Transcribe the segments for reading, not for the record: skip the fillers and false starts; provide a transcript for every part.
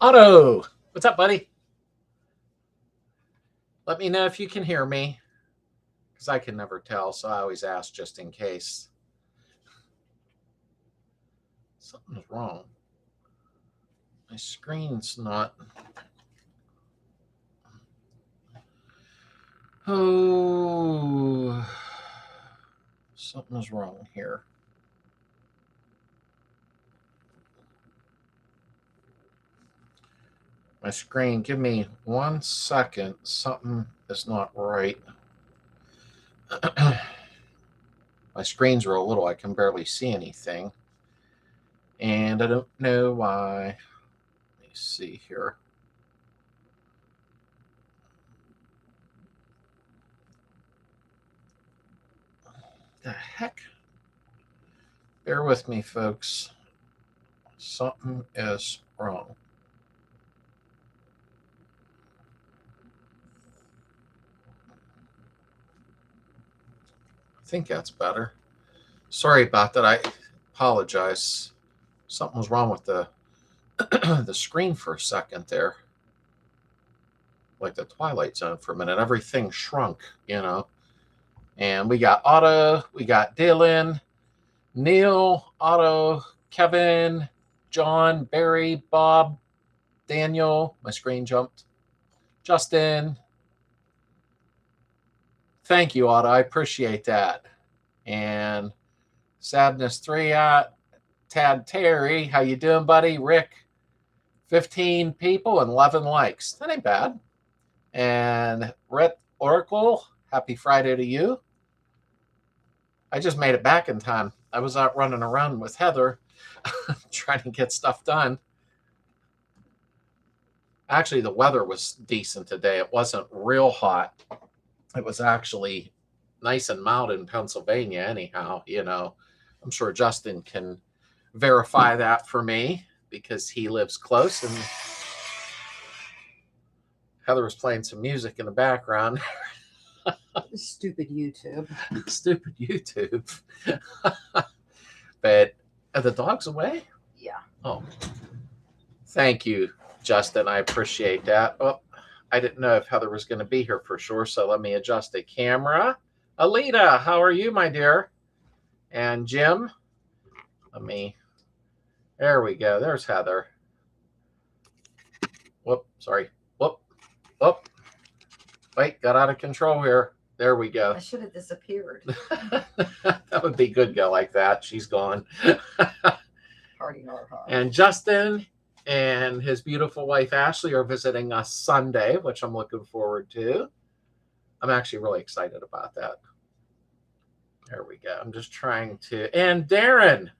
Otto, what's up, buddy? Let me know if you can hear me, because I can never tell, so I always ask just in case. Something's wrong. My screen's not. Oh, something's wrong here. My screen, give me 1 second. Something is not right. My screens are a little, I can barely see anything. And I don't know why. Let me see here. The heck? Bear with me, folks. Something is wrong. I think that's better. Sorry about that. I apologize. Something was wrong with the the screen for a second there. Like the Twilight Zone for a minute. Everything shrunk, And we got Otto, we got Dylan, Neil, Otto, Kevin, John, Barry, Bob, Daniel. My screen jumped. Justin. Thank you, Otto. I appreciate that. And Sadness 3 Tad Terry. How you doing, buddy? Rick. 15 people and 11 likes. That ain't bad. And Rhett Oracle. Happy Friday to you. I just made it back in time. I was out running around with Heather trying to get stuff done. Actually, the weather was decent today. It wasn't real hot. It was actually nice and mild in Pennsylvania anyhow. I'm sure Justin can verify that for me because he lives close. And Heather was playing some music in the background. Stupid YouTube. Stupid YouTube. But are the dogs away? Yeah. Oh, thank you, Justin. I appreciate that. Oh, I didn't know if Heather was going to be here for sure, so let me adjust the camera. Alita, how are you, my dear? And Jim, there we go. There's Heather. Whoop, sorry. Whoop. Wait, got out of control here. There we go. I should have disappeared. That would be good, go like that. She's gone. Party hard. And Justin and his beautiful wife Ashley are visiting us Sunday, which I'm looking forward to. I'm actually really excited about that. There we go. I'm just trying to. And Darren,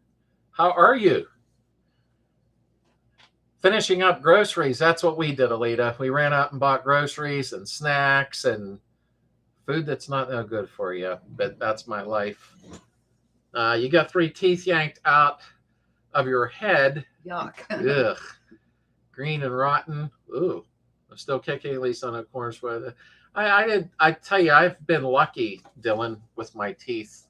how are you? Finishing up groceries. That's what we did, Alita. We ran out and bought groceries and snacks and food that's not no good for you, but that's my life. You got 3 teeth yanked out of your head. Yuck. Ugh. Green and rotten. Ooh. I'm still kicking, at least on a corners where I tell you, I've been lucky, Dylan, with my teeth.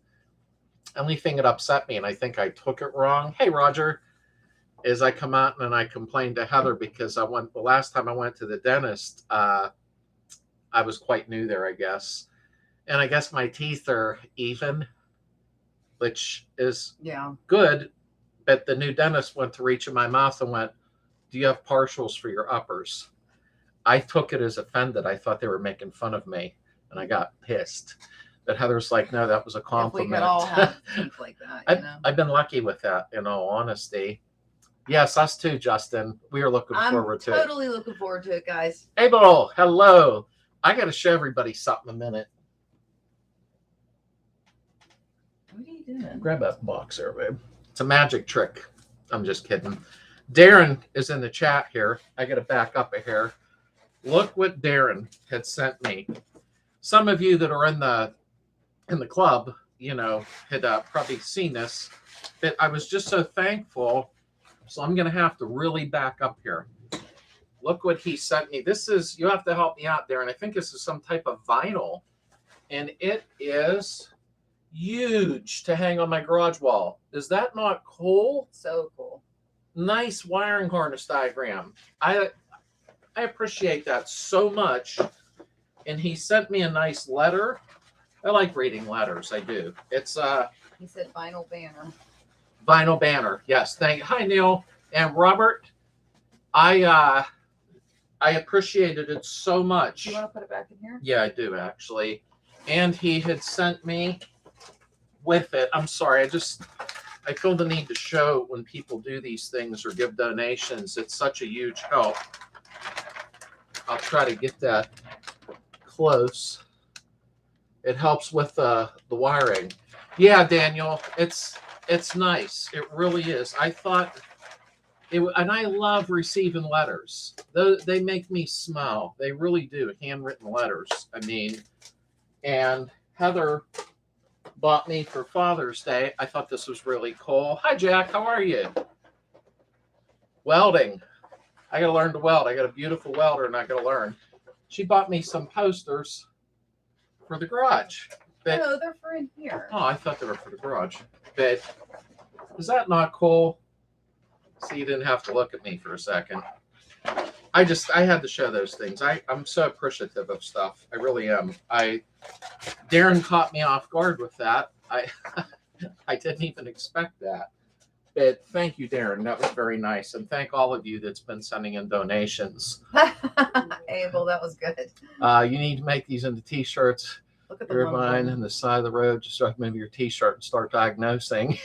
Only thing that upset me, and I think I took it wrong. Hey, Roger. Is I come out and I complained to Heather because the last time I went to the dentist, I was quite new there, I guess. And I guess my teeth are even, which is good. But the new dentist went to reach in my mouth and went, "Do you have partials for your uppers?" I took it as offended. I thought they were making fun of me, and I got pissed. But Heather's like, "No, that was a compliment." If we could all have teeth like that, I've been lucky with that, in all honesty. Yes, us too, Justin. We are looking forward to it. I'm totally looking forward to it, guys. Abel, hello. I got to show everybody something in a minute. What are you doing? Grab that box there, babe. It's a magic trick. I'm just kidding. Darren is in the chat here. I got to back up a hair. Look what Darren had sent me. Some of you that are in the club, had probably seen this. But I was just so thankful. So I'm going to have to really back up here. Look what he sent me. You have to help me out, Darren. I think this is some type of vinyl. And it is huge to hang on my garage wall. Is that not cool? So cool. Nice wiring harness diagram. I appreciate that so much. And he sent me a nice letter. I like reading letters. I do. It's He said vinyl banner. Vinyl banner. Yes. Hi, Neil and Robert. I appreciated it so much. Do you want to put it back in here? Yeah, I do actually. And he had sent me with it. I'm sorry. I feel the need to show when people do these things or give donations. It's such a huge help. I'll try to get that close. It helps with the wiring. Yeah, Daniel, it's nice. It really is. I thought it, and I love receiving letters. They make me smile. They really do. Handwritten letters. I mean, and Heather bought me for Father's Day. I thought this was really cool. Hi, Jack. How are you? Welding. I got to learn to weld. I got a beautiful welder, and I got to learn. She bought me some posters for the garage. But, no, they're for in here. Oh, I thought they were for the garage. But is that not cool? See, you didn't have to look at me for a second. I had to show those things. I'm so appreciative of stuff. I really am. Darren caught me off guard with that. I didn't even expect that. But thank you, Darren. That was very nice. And thank all of you that's been sending in donations. Abel, that was good. You need to make these into T-shirts. Look at the Your mine and the side of the road. Just start maybe your T-shirt and start diagnosing.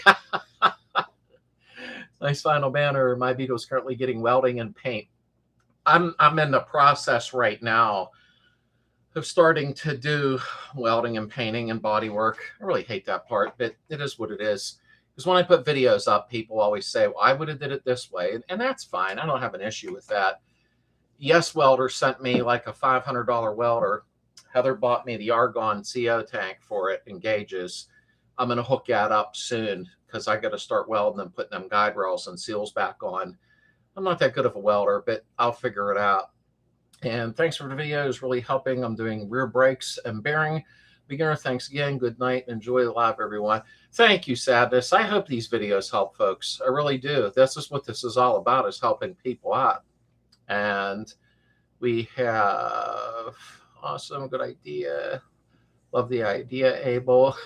Nice final banner. My Beetle is currently getting welding and paint. I'm in the process right now of starting to do welding and painting and body work. I really hate that part, but it is what it is. Because when I put videos up, people always say, well, I would have did it this way. And that's fine. I don't have an issue with that. Yes Welder sent me like a $500 welder. Heather bought me the Argon CO tank for it and gauges. I'm going to hook that up soon because I got to start welding and putting them guide rails and seals back on. I'm not that good of a welder, but I'll figure it out. And thanks for the videos, really helping. I'm doing rear brakes and bearing. Beginner, thanks again. Good night. Enjoy the live, everyone. Thank you, Sadness. I hope these videos help folks. I really do. This is what this is all about, is helping people out. And we have awesome, good idea. Love the idea, Abel.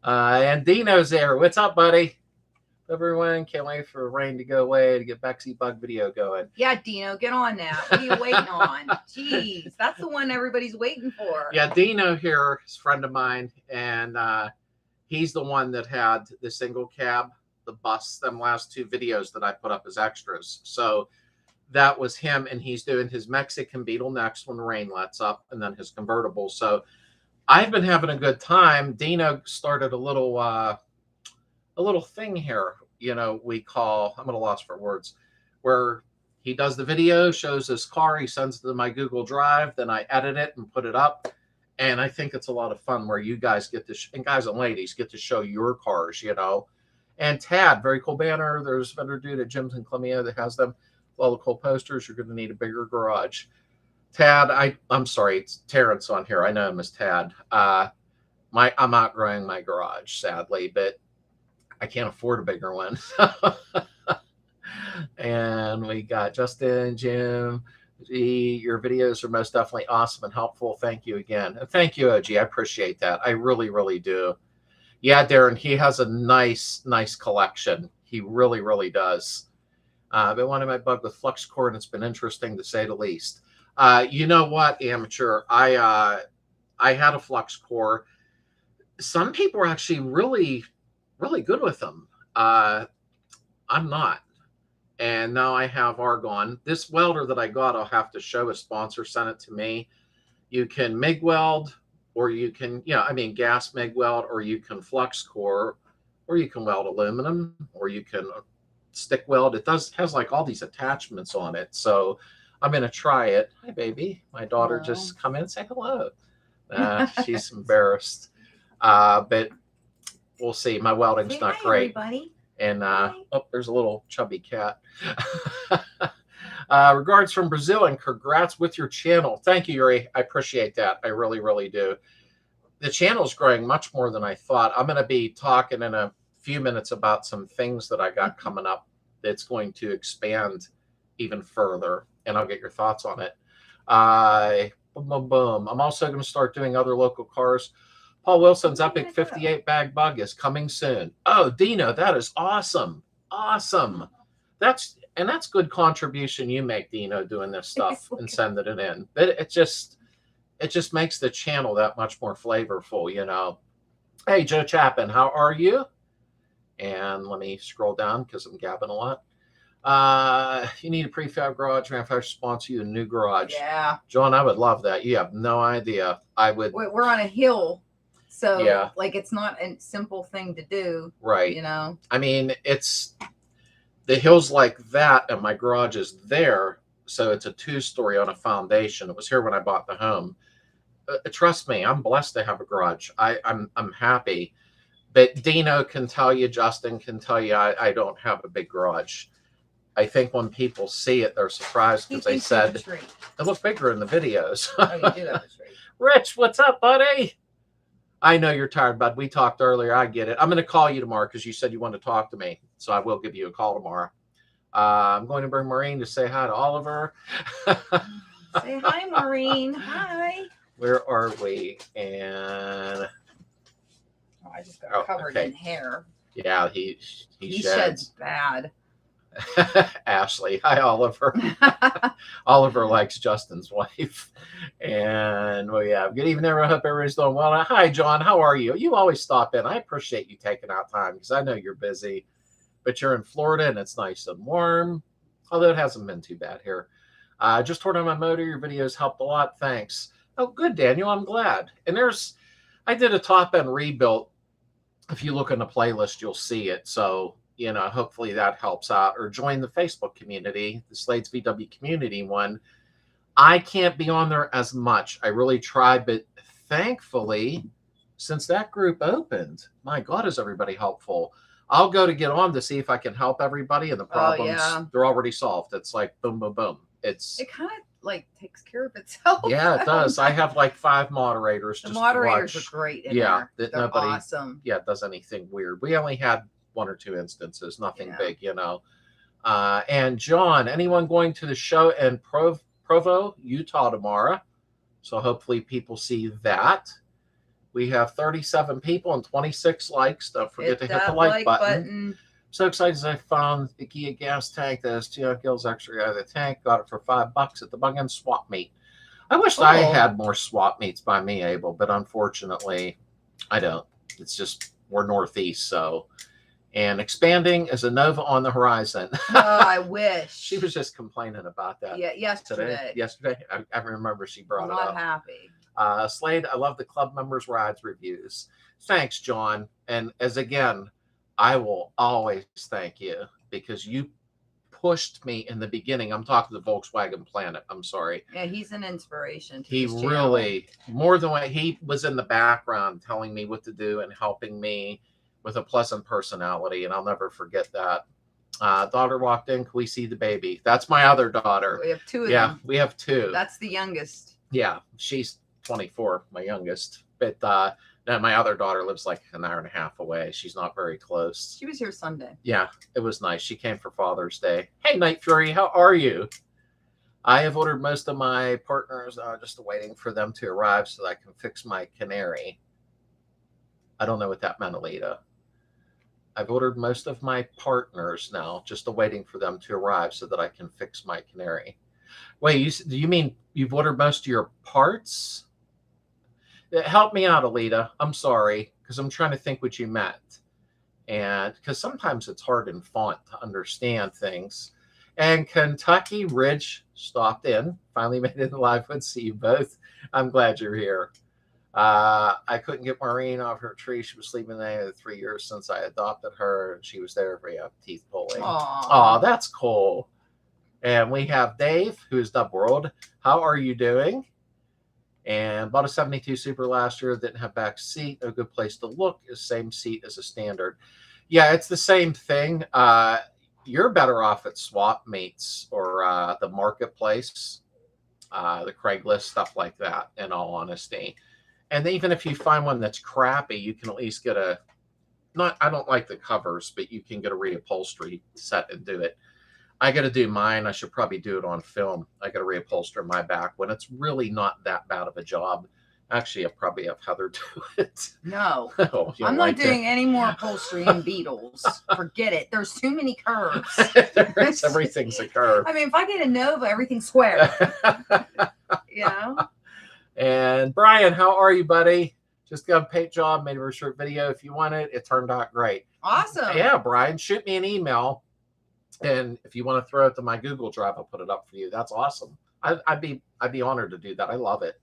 And Dino's there. What's up, buddy? Everyone, can't wait for rain to go away to get Bexy Bug video going. Yeah, Dino, get on now. What are you waiting on? Jeez, that's the one everybody's waiting for. Yeah, Dino here is a friend of mine, and he's the one that had the single cab, the bus, them last two videos that I put up as extras. So that was him, and he's doing his Mexican Beetle next when the rain lets up, and then his convertible. So I've been having a good time. Dino started a little thing here, you know, we call, I'm at a loss for words, where he does the video, shows his car, he sends it to my Google Drive, then I edit it and put it up. And I think it's a lot of fun where you guys get to, and guys and ladies get to show your cars, you know. And Tad, very cool banner. There's a vendor dude at Jim's and Clemia that has them. All the cool posters. You're going to need a bigger garage. Tad, I'm sorry, it's Terrence on here. I know him as Tad. I'm outgrowing my garage, sadly, but I can't afford a bigger one. And we got Justin, Jim. Gee, your videos are most definitely awesome and helpful. Thank you again. And thank you, OG. I appreciate that. I really, really do. Yeah, Darren, he has a nice collection. He really, really does. I've been wanting my bug with flux core, and it's been interesting to say the least. You know what, amateur? I had a flux core. Some people are actually really good with them. I'm not. And now I have Argon. This welder that I got, I'll have to show. A sponsor sent it to me. You can MIG weld, or you can, gas MIG weld, or you can flux core, or you can weld aluminum, or you can stick weld. It has like all these attachments on it. So I'm going to try it. Hi, baby. My daughter just come in and say hello. She's embarrassed. But we'll see. My welding's not great. Everybody. And there's a little chubby cat. Regards from Brazil, and congrats with your channel. Thank you, Yuri. I appreciate that. I really, really do. The channel's growing much more than I thought. I'm going to be talking in a few minutes about some things that I got coming up that's going to expand even further, and I'll get your thoughts on it. Boom, boom, boom. I'm also going to start doing other local cars. Paul Wilson's Epic 58 bag bug is coming soon. Oh, Dino, that is awesome. Awesome. That's good contribution you make, Dino, doing this stuff and sending it in. It just makes the channel that much more flavorful, you know. Hey, Joe Chapin, how are you? And let me scroll down because I'm gabbing a lot. You need a prefab garage. Manufacturer sponsor you a new garage. Yeah. John, I would love that. You have no idea. I would. We're on a hill. So, yeah, like, it's not a simple thing to do. Right. You know? I mean, it's the hills like that, and my garage is there. So it's a 2-story on a foundation. It was here when I bought the home. Trust me, I'm blessed to have a garage. I'm happy. But Dino can tell you, Justin can tell you, I don't have a big garage. I think when people see it, they're surprised because they said it looked bigger in the videos. Oh, you do have a tree. Rich, what's up, buddy? I know you're tired, bud. We talked earlier. I get it. I'm going to call you tomorrow because you said you want to talk to me. So I will give you a call tomorrow. I'm going to bring Maureen to say hi to Oliver. Say hi, Maureen. Hi. Where are we? And I just got covered in hair. Yeah, he sheds bad. Ashley, hi Oliver. Oliver likes Justin's wife. And well, yeah, good evening everyone. I hope everybody's doing well. Hi John, how are you? You always stop in. I appreciate you taking out time because I know you're busy, but you're in Florida and it's nice and warm, although it hasn't been too bad here. Just turned on my motor. Your videos helped a lot. Thanks. Oh, good, Daniel. I'm glad. And I did a top end rebuild. If you look in the playlist, you'll see it. So, you know, hopefully that helps out. Or join the Facebook community, the Slades VW community one. I can't be on there as much. I really tried, but thankfully, since that group opened, my God, is everybody helpful. I'll go to get on to see if I can help everybody, and the problems, they're already solved. It's like boom, boom, boom. It kind of like takes care of itself. Yeah, it does. I have like 5 moderators. The moderators are great in there. That they're nobody awesome. Does anything weird. We only had 1 or 2 instances, nothing big, you know. And John, anyone going to the show in Provo, Utah tomorrow? So hopefully people see that. We have 37 people and 26 likes. Don't forget to hit the like button. So excited as I found the Kia gas tank that has 2 gills extra out of the tank. Got it for $5 at the Bug-In swap meet. I wish I had more swap meets by me, Abel, but unfortunately I don't. It's just we're northeast, so. And expanding is a Nova on the horizon. Oh, I wish. She was just complaining about that. Yeah, yesterday. I remember she brought it up. Not happy. Slade, I love the club members' rides reviews. Thanks, John. And as again, I will always thank you because you pushed me in the beginning. I'm talking to Volkswagen Planet. I'm sorry. Yeah, he's an inspiration. He really, more than what he was in the background telling me what to do and helping me with a pleasant personality. And I'll never forget that. Daughter walked in. Can we see the baby? That's my other daughter. We have 2 of them. Yeah, we have 2. That's the youngest. Yeah, she's 24, my youngest. But no, my other daughter lives like an hour and a half away. She's not very close. She was here Sunday. Yeah, it was nice. She came for Father's Day. Hey, Night Fury, how are you? I have ordered most of my partners, just waiting for them to arrive so that I can fix my Canary. I don't know what that meant, Alita. I've ordered most of my partners now, just waiting for them to arrive so that I can fix my Canary. Wait, do you mean you've ordered most of your parts? Help me out, Alita. I'm sorry, because I'm trying to think what you meant. And because sometimes it's hard in font to understand things. And Kentucky Ridge stopped in, finally made it live. Let's see you both. I'm glad you're here. I couldn't get Maureen off her tree. She was sleeping there 3 years since I adopted her. And she was there for teeth pulling. Oh, that's cool. And we have Dave, who's Dub World. How are you doing? And bought a 72 Super last year. Didn't have back seat. A good place to look is same seat as a standard. Yeah, it's the same thing. You're better off at swap meets or the marketplace, the Craigslist, stuff like that, in all honesty. And even if you find one that's crappy, you can at least get a I don't like the covers, but you can get a reupholstery set and do it. I got to do mine. I should probably do it on film. I got to reupholster my back when it's really not that bad of a job. Actually, I probably have Heather do it. No, Oh, you I'm don't not like doing any more upholstery in Beetles. Forget it. There's too many curves. Everything's a curve. I mean, if I get a Nova, everything's square. You know? And Brian, how are you, buddy? Just got a paint job, made a short video. If you want it, it turned out great. Awesome. Yeah, Brian, shoot me an email. And if you want to throw it to my Google Drive, I'll put it up for you. That's awesome. I'd be honored to do that. I love it.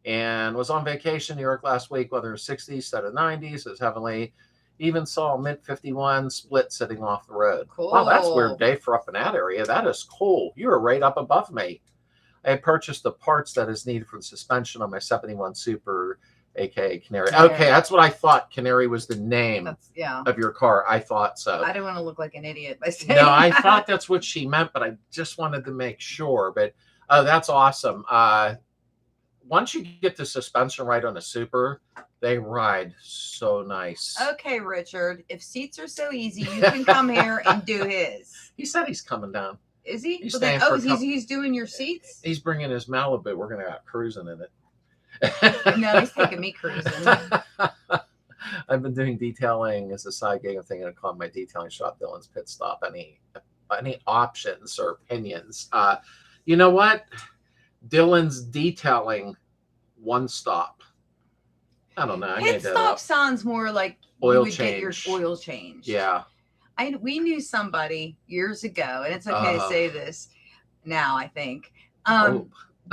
And was on vacation in New York last week. Weather was 60s instead of 90s. It was heavenly. Even saw a mint 51 split sitting off the road. Cool. Wow, that's a weird day for up in that area. That is cool. You were right up above me. I had purchased the parts that is needed for the suspension on my 71 Super, aka Canary. Yeah. Okay, that's what I thought. Canary was the name yeah. of your car. I thought so. I didn't want to look like an idiot by saying No, I that. thought that's what she meant, but I just wanted to make sure. But oh, that's awesome. Once you get the suspension right on a Super, they ride so nice. Okay, Richard, if seats are so easy, you can come here and do his. He said he's coming down. Is he? He's Well, then, staying for he's doing your seats? He's bringing his Malibu. We're going to go cruising in it. No, he's taking me cruising. I've been doing detailing as a side gig. I'm thinking of calling my detailing shop Dylan's Pit Stop. Any options or opinions? You know what? Dylan's Detailing One Stop. I don't know. I Pit made that stop up. sounds more like Oil you would change. get your oil change. Yeah. We knew somebody years ago, and it's okay to say this now, I think.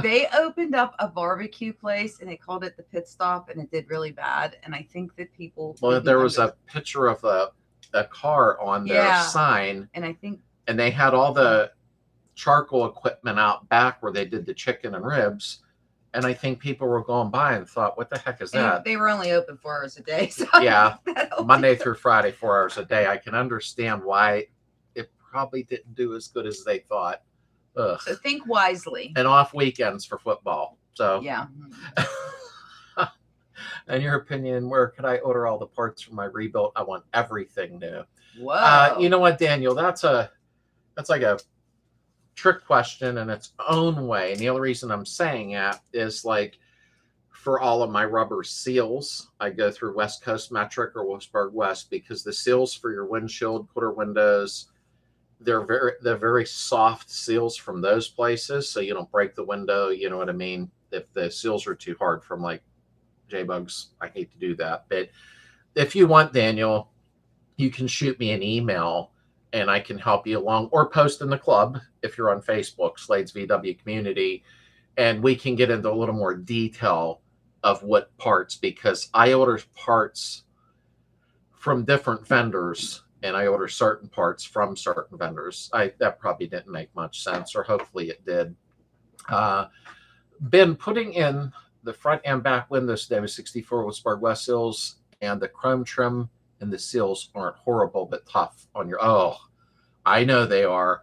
They opened up a barbecue place and they called it the Pit Stop, and it did really bad. And I think that people. Well, there was a picture of a car on their sign, and I think, and they had all the charcoal equipment out back where they did the chicken and ribs. And I think people were going by and thought, what the heck is that? They were only open 4 hours a day. So yeah. Monday through Friday, 4 hours a day. I can understand why it probably didn't do as good as they thought. Ugh. So think wisely. And off weekends for football. So yeah. In your opinion, where could I order all the parts for my rebuild? I want everything new. Whoa. You know what, Daniel? That's like a trick question in its own way. And the only reason I'm saying that is like for all of my rubber seals, I go through West Coast Metric or Wolfsburg West, because the seals for your windshield, quarter windows, they're very soft seals from those places, so you don't break the window. You know what I mean? If the seals are too hard from like J-Bugs, I hate to do that. But if you want, Daniel, you can shoot me an email and I can help you along, or post in the club if you're on Facebook, Slades VW Community, and we can get into a little more detail of what parts, because I order parts from different vendors and I order certain parts from certain vendors. That probably didn't make much sense, or hopefully it did. Been putting in the front and back windows today with 64 Wolfsburg West seals, and the chrome trim and the seals aren't horrible but tough on your. Oh, I know they are.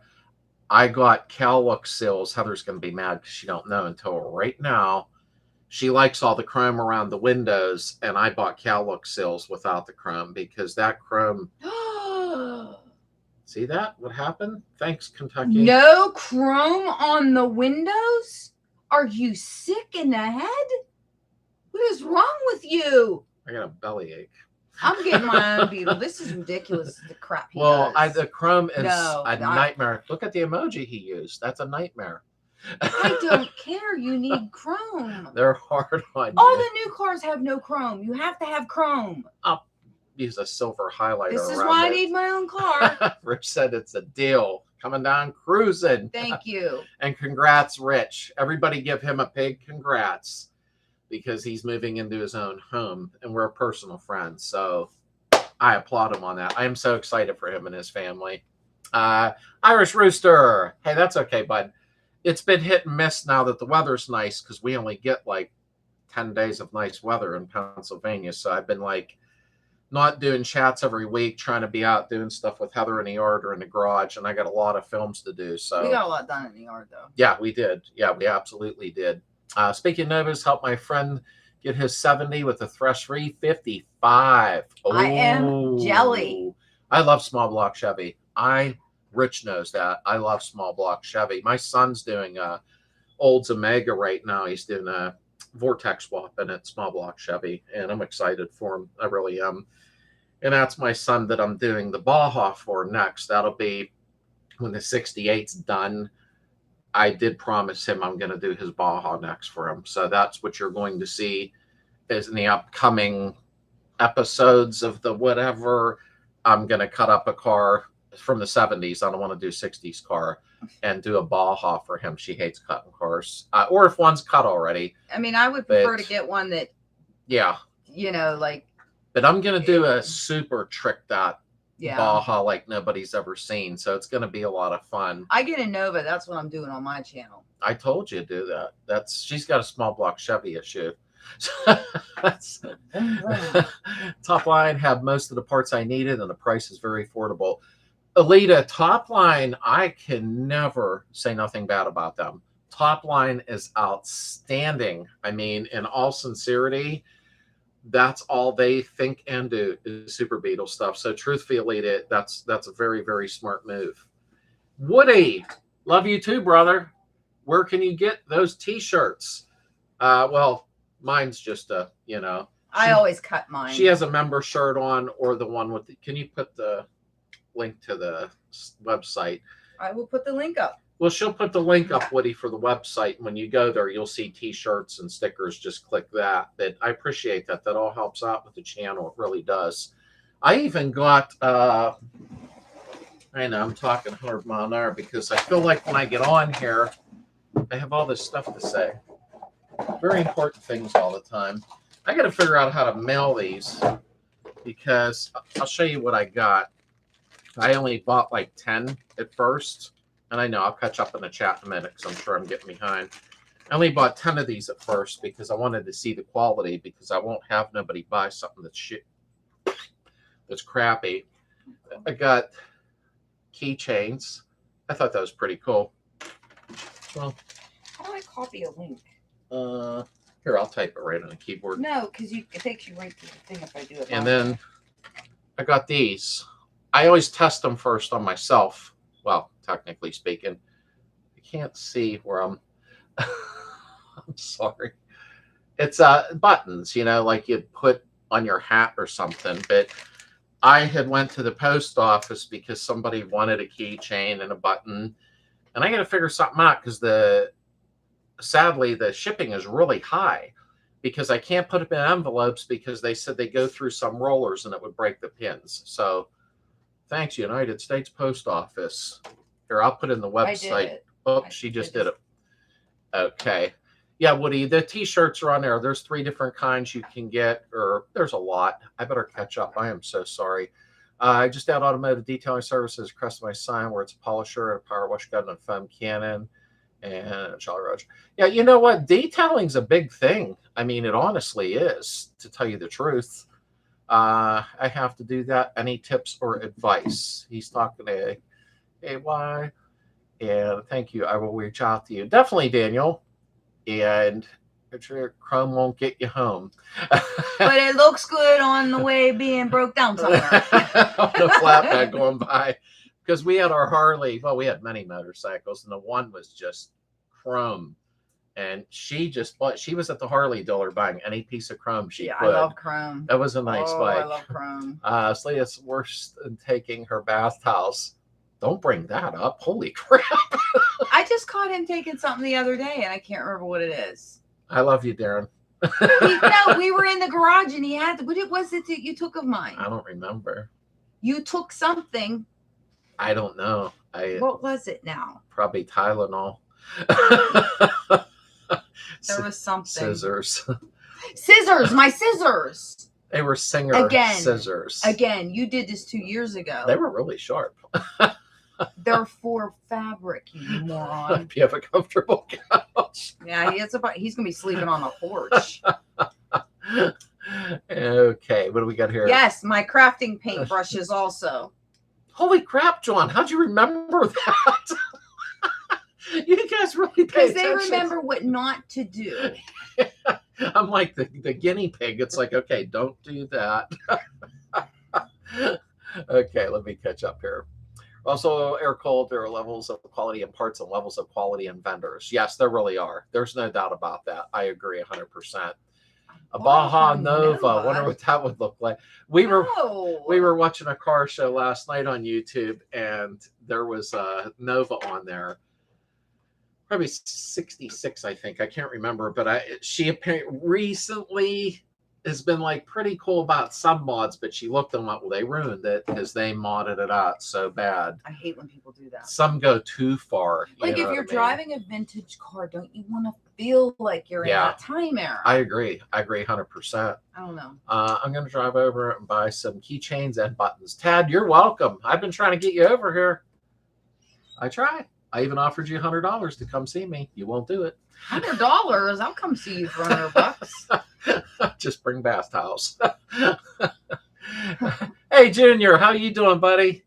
I got Cal-Look seals. Heather's going to be mad because she don't know until right now. She likes all the chrome around the windows, and I bought Cal-Look seals without the chrome, because that chrome. See that? What happened? Thanks, Kentucky. No chrome on the windows? Are you sick in the head? What is wrong with you? I got a bellyache. I'm getting my own Beetle. This is ridiculous, the crap he Well, does. the chrome is a nightmare. Look at the emoji he used. That's a nightmare. I don't care. You need chrome. They're hard on you. All the new cars have no chrome. You have to have chrome. I'll use a silver highlighter. This is around why I it. need my own car. Rich said it's a deal. Coming down cruising. Thank you. And congrats, Rich. Everybody give him a big congrats, because he's moving into his own home, and we're a personal friend. So I applaud him on that. I am so excited for him and his family. Irish Rooster. Hey, that's okay, bud. It's been hit and miss now that the weather's nice, because we only get like 10 days of nice weather in Pennsylvania. So I've been like not doing chats every week, trying to be out doing stuff with Heather in the yard or in the garage. And I got a lot of films to do. So we got a lot done in the yard, though. Yeah, we did. Yeah, we absolutely did. Speaking of Novas, helped my friend get his 70 with the thresh-free 55. I am jelly. I love small block Chevy. Rich knows that. I love small block Chevy. My son's doing Olds Omega right now. He's doing a Vortex swap in it, small block Chevy, and I'm excited for him. I really am. And that's my son that I'm doing the Baja for next. That'll be when the 68's done. I did promise him I'm going to do his Baja next for him. So that's what you're going to see is in the upcoming episodes of the whatever. I'm going to cut up a car from the 70s. I don't want to do 60s car and do a Baja for him. She hates cutting cars. Or if one's cut already. I mean, I would prefer to get one that, yeah, you know, like. But I'm going to do a super tricked out yeah. Baja like nobody's ever seen. So it's going to be a lot of fun. I get a Nova. That's what I'm doing on my channel. I told you to do that. She's got a small block Chevy issue. Top line have most of the parts I needed, and the price is very affordable. Alita, Top Line, I can never say nothing bad about them. Top Line is outstanding. I mean, in all sincerity, that's all they think and do is Super Beetle stuff. So truthfully, Alita, that's a very, very smart move. Woody, love you too, brother. Where can you get those T-shirts? Well, mine's just a, you know. I always cut mine. She has a member shirt on, or the one with the, can you put the link to the website? I will put the link up. Well, she'll put the link up, Woody, for the website. When you go there, you'll see T-shirts and stickers. Just click that. But I appreciate that. That all helps out with the channel. It really does. I even got, I know I'm talking 100 mile an hour because I feel like when I get on here, I have all this stuff to say. Very important things all the time. I got to figure out how to mail these because I'll show you what I got. I only bought like 10 at first. And I know I'll catch up in the chat in a minute because I'm sure I'm getting behind. I only bought 10 of these at first because I wanted to see the quality because I won't have nobody buy something that's shit, that's crappy. I got keychains. I thought that was pretty cool. Well, how do I copy a link? Here, I'll type it right on the keyboard. No, because it takes you right to the thing if I do it. And then I got these. I always test them first on myself. Well, technically speaking, I can't see where I'm. I'm sorry. It's buttons, you know, like you'd put on your hat or something. But I had went to the post office because somebody wanted a keychain and a button, and I got to figure something out because sadly the shipping is really high because I can't put them in envelopes because they said they go through some rollers and it would break the pins. So thanks, United States Post Office. Here, I'll put in the website. Oh, she just did it. Okay. Yeah, Woody, the T-shirts are on there. There's 3 different kinds you can get, or there's a lot. I better catch up. I am so sorry. I just add automotive detailing services across my sign where it's a polisher, a power wash gun, and a foam cannon, and a Jolly Roger. Yeah, you know what? Detailing's a big thing. I mean, it honestly is, to tell you the truth. I have to do that. Any tips or advice? He's talking to AY. And thank you. I will reach out to you. Definitely, Daniel. And sure Chrome won't get you home. But it looks good on the way being broke down somewhere. On the flatbed going by. Because we had our Harley. Well, we had many motorcycles. And the one was just chrome. And she was at the Harley dealer buying any piece of chrome she could. I love chrome. That was a nice bike. I love chrome. Slades worse than taking her bath towels. Don't bring that up. Holy crap. I just caught him taking something the other day, and I can't remember what it is. I love you, Darren. No, we were in the garage, and he had, what was it that you took of mine? I don't remember. You took something. I don't know. What was it now? Probably Tylenol. There was something. Scissors. Scissors, my scissors. They were Singer scissors. Again, you did this 2 years ago. They were really sharp. They're for fabric, you moron. If you have a comfortable couch. Yeah, he's going to be sleeping on the porch. Okay, what do we got here? Yes, my crafting paintbrushes also. Holy crap, John. How'd you remember that? You guys really pay attention. Because they remember what not to do. I'm like the guinea pig. It's like, okay, don't do that. Okay, let me catch up here. Also, air cold, there are levels of quality in parts and levels of quality in vendors. Yes, there really are. There's no doubt about that. I agree 100%. A Baja Nova. I wonder what that would look like. We were watching a car show last night on YouTube, and there was a Nova on there. Probably 66, I think. I can't remember, but she apparently recently has been like pretty cool about some mods, but she looked them up. Well, they ruined it because they modded it out so bad. I hate when people do that. Some go too far. Like if you're driving a vintage car, don't you want to feel like you're in that time era? I agree 100%. I don't know. I'm going to drive over and buy some keychains and buttons. Tad, you're welcome. I've been trying to get you over here. I try. I even offered you $100 to come see me. You won't do it. $100? I'll come see you for $100. Just bring bath towels. Hey, Junior, how you doing, buddy?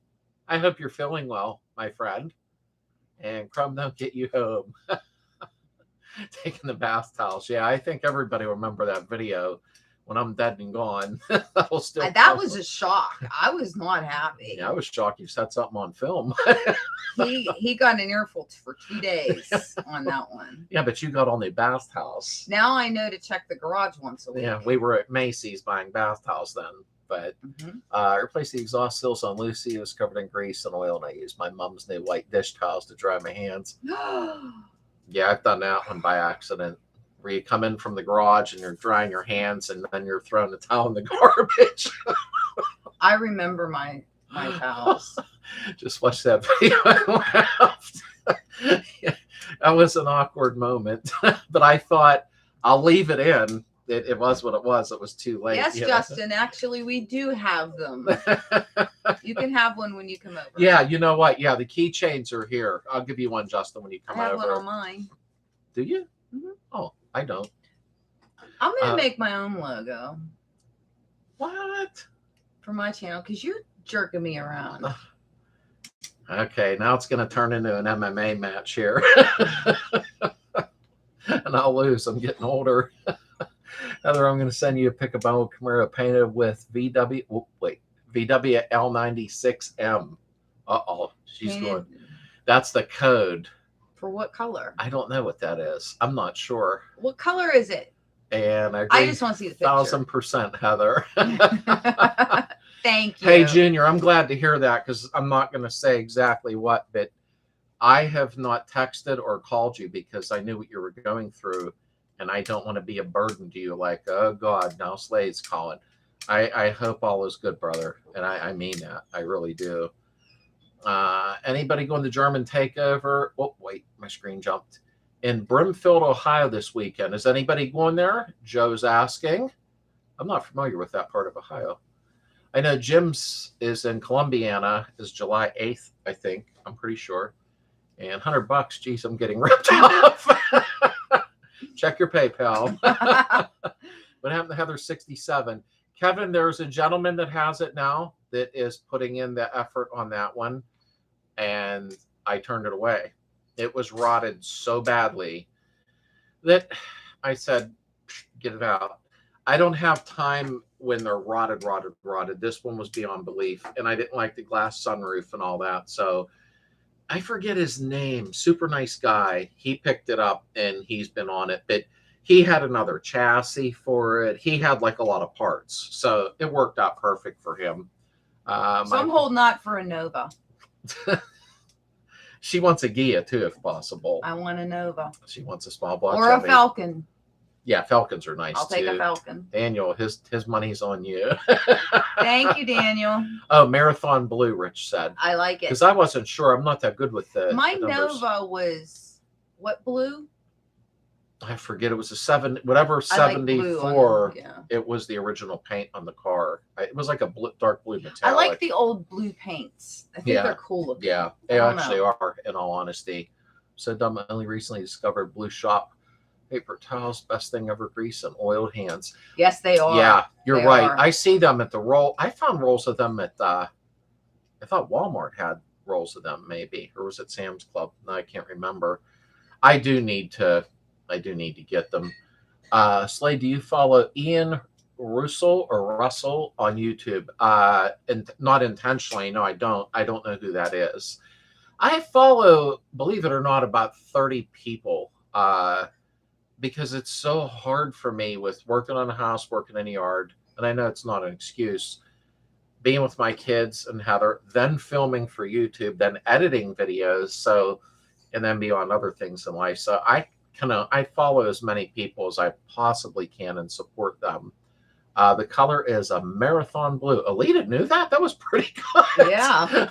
I hope you're feeling well, my friend. And Crumb don't get you home. Taking the bath towels. Yeah, I think everybody will remember that video. When I'm dead and gone, that was a shock. I was not happy. Yeah, I was shocked you said something on film. he got an earful for 2 days on that one. Yeah, but you got on the bath towels. Now I know to check the garage once a week. Yeah, we were at Macy's buying bath towels then. But I replaced the exhaust seals on Lucy. It was covered in grease and oil, and I used my mom's new white dish towels to dry my hands. Yeah, I've done that one by accident. Where you come in from the garage and you're drying your hands and then you're throwing the towel in the garbage. I remember my towels. Just watch that video and laughed. Yeah, that was an awkward moment. But I thought I'll leave it in. It was what it was. It was too late. Yes, Justin. Actually, we do have them. You can have one when you come over. Yeah, you know what? Yeah, the keychains are here. I'll give you one, Justin, when you come over. I have one on mine. Do you? Oh, I don't. I'm going to make my own logo. What? For my channel, because you're jerking me around. Okay, now it's going to turn into an MMA match here. And I'll lose. I'm getting older. Heather, I'm going to send you a pic of my old Camaro painted with VW L96M. Uh-oh. She's going. That's the code. For what color? I don't know what that is. I'm not sure. What color is it? And I just want to see the picture. 1,000%, Heather. Thank you. Hey, Junior, I'm glad to hear that because I'm not going to say exactly what, but I have not texted or called you because I knew what you were going through, and I don't want to be a burden to you. Like, oh God, now Slades calling. I hope all is good, brother, and I mean that. I really do. Anybody going to German takeover? Oh, wait, my screen jumped. In Brimfield, Ohio this weekend. Is anybody going there? Joe's asking. I'm not familiar with that part of Ohio. I know Jim's is in Columbiana, is July 8th, I think. I'm pretty sure. And $100, geez, I'm getting ripped off. Check your PayPal. What happened to Heather 67? Kevin, there's a gentleman that has it now that is putting in the effort on that one. And I turned it away. It was rotted so badly that I said, get it out. I don't have time when they're rotted. This one was beyond belief. And I didn't like the glass sunroof and all that. So I forget his name. Super nice guy. He picked it up and he's been on it. But he had another chassis for it. He had like a lot of parts. So it worked out perfect for him. So I'm holding out for a Nova. She wants a Gia too, if possible. I want a Nova. She wants a small block. Or a Falcon. Yeah, Falcons are nice too. I'll take a Falcon. Daniel, his money's on you. Thank you, Daniel. Oh, Marathon Blue, Rich said. I like it. Because I wasn't sure. I'm not that good with the My numbers. Nova was what blue? I forget. It was a 74. Like yeah. It was the original paint on the car. It was like a dark blue metallic. I like the old blue paints. I think they're cool looking. Yeah, they actually are, in all honesty. So dumb. I only recently discovered blue shop paper towels. Best thing ever. Grease and oiled hands. Yes, they are. Yeah, you're right. I see them at the roll. I found rolls of them at I thought Walmart had rolls of them, maybe, or was it Sam's Club? No, I can't remember. I do need to get them. Slade, do you follow Ian Russell or Russell on YouTube? And not intentionally. No, I don't. I don't know who that is. I follow, believe it or not, about 30 people because it's so hard for me with working on a house, working in a yard. And I know it's not an excuse. Being with my kids and Heather, then filming for YouTube, then editing videos. So, and then be on other things in life. So I follow as many people as I possibly can and support them. The color is a marathon blue. Alita knew that? That was pretty good. Yeah.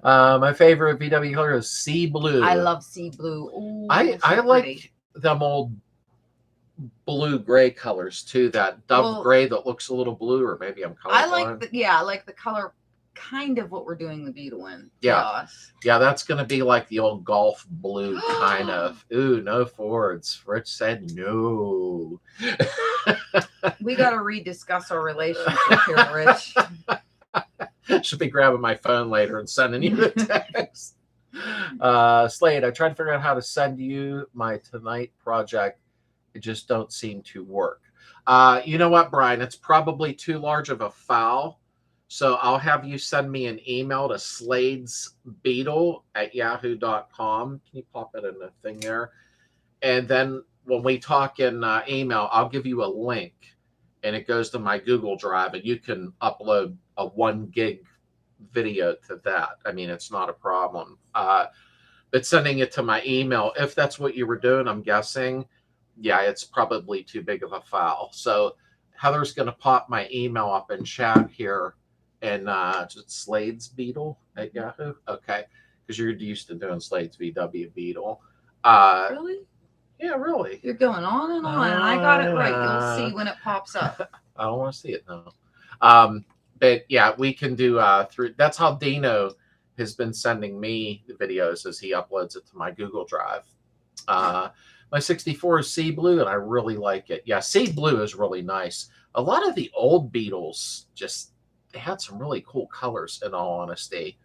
My favorite VW color is sea blue. I love sea blue. Ooh, I like them old blue gray colors too. That dove gray that looks a little blue, or maybe I'm colorblind. I like the color, kind of what we're doing the Beetle in. Yeah, yeah, that's gonna be like the old golf blue kind of. Ooh, no Fords. Rich said no. We got to rediscuss our relationship here, Rich. Should be grabbing my phone later and sending you the text. Slade, I tried to figure out how to send you my Tonight project. It just don't seem to work. You know what, Brian? It's probably too large of a file. So I'll have you send me an email to sladesbeetle@yahoo.com. Can you pop it in the thing there? And then when we talk in email, I'll give you a link. And it goes to my Google Drive, and you can upload a 1 gig video to that. I mean, it's not a problem. But sending it to my email, if that's what you were doing, I'm guessing, yeah, it's probably too big of a file. So Heather's going to pop my email up in chat here, and just Slades Beetle at Yahoo. Okay, because you're used to doing Slades VW Beetle. Really? Yeah, really. You're going on and on, and I got it right. You'll see when it pops up. I don't want to see it now. But yeah, we can do through. That's how Dino has been sending me the videos as he uploads it to my Google Drive. My 64 is sea blue, and I really like it. Yeah, sea blue is really nice. A lot of the old Beetles they had some really cool colors. In all honesty,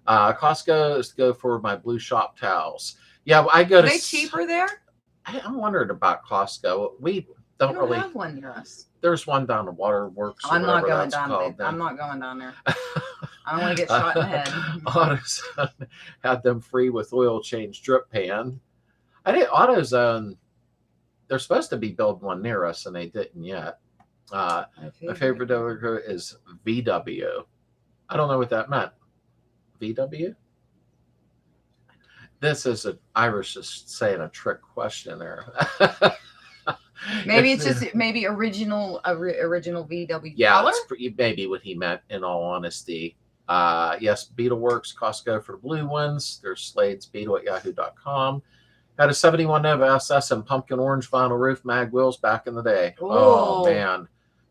Costco is to go for my blue shop towels. Yeah, I go to. Are they cheaper there? I'm wondering about Costco. We don't really have one near us. There's one down the Waterworks. I'm not going down there. I'm not going down there. I don't want to get shot in the head. AutoZone had them free with oil change drip pan. I think AutoZone, they're supposed to be building one near us, and they didn't yet. My favorite is VW. I don't know what that meant. VW? This is Irish just saying a trick question there. Maybe it's just original VW. Yeah, that's maybe what he meant. In all honesty, yes, Beetle works. Costco for the blue ones. There's Slades Beetle at yahoo.com. Had a 71 Nova SS and pumpkin orange vinyl roof mag wheels back in the day. Ooh. Oh man,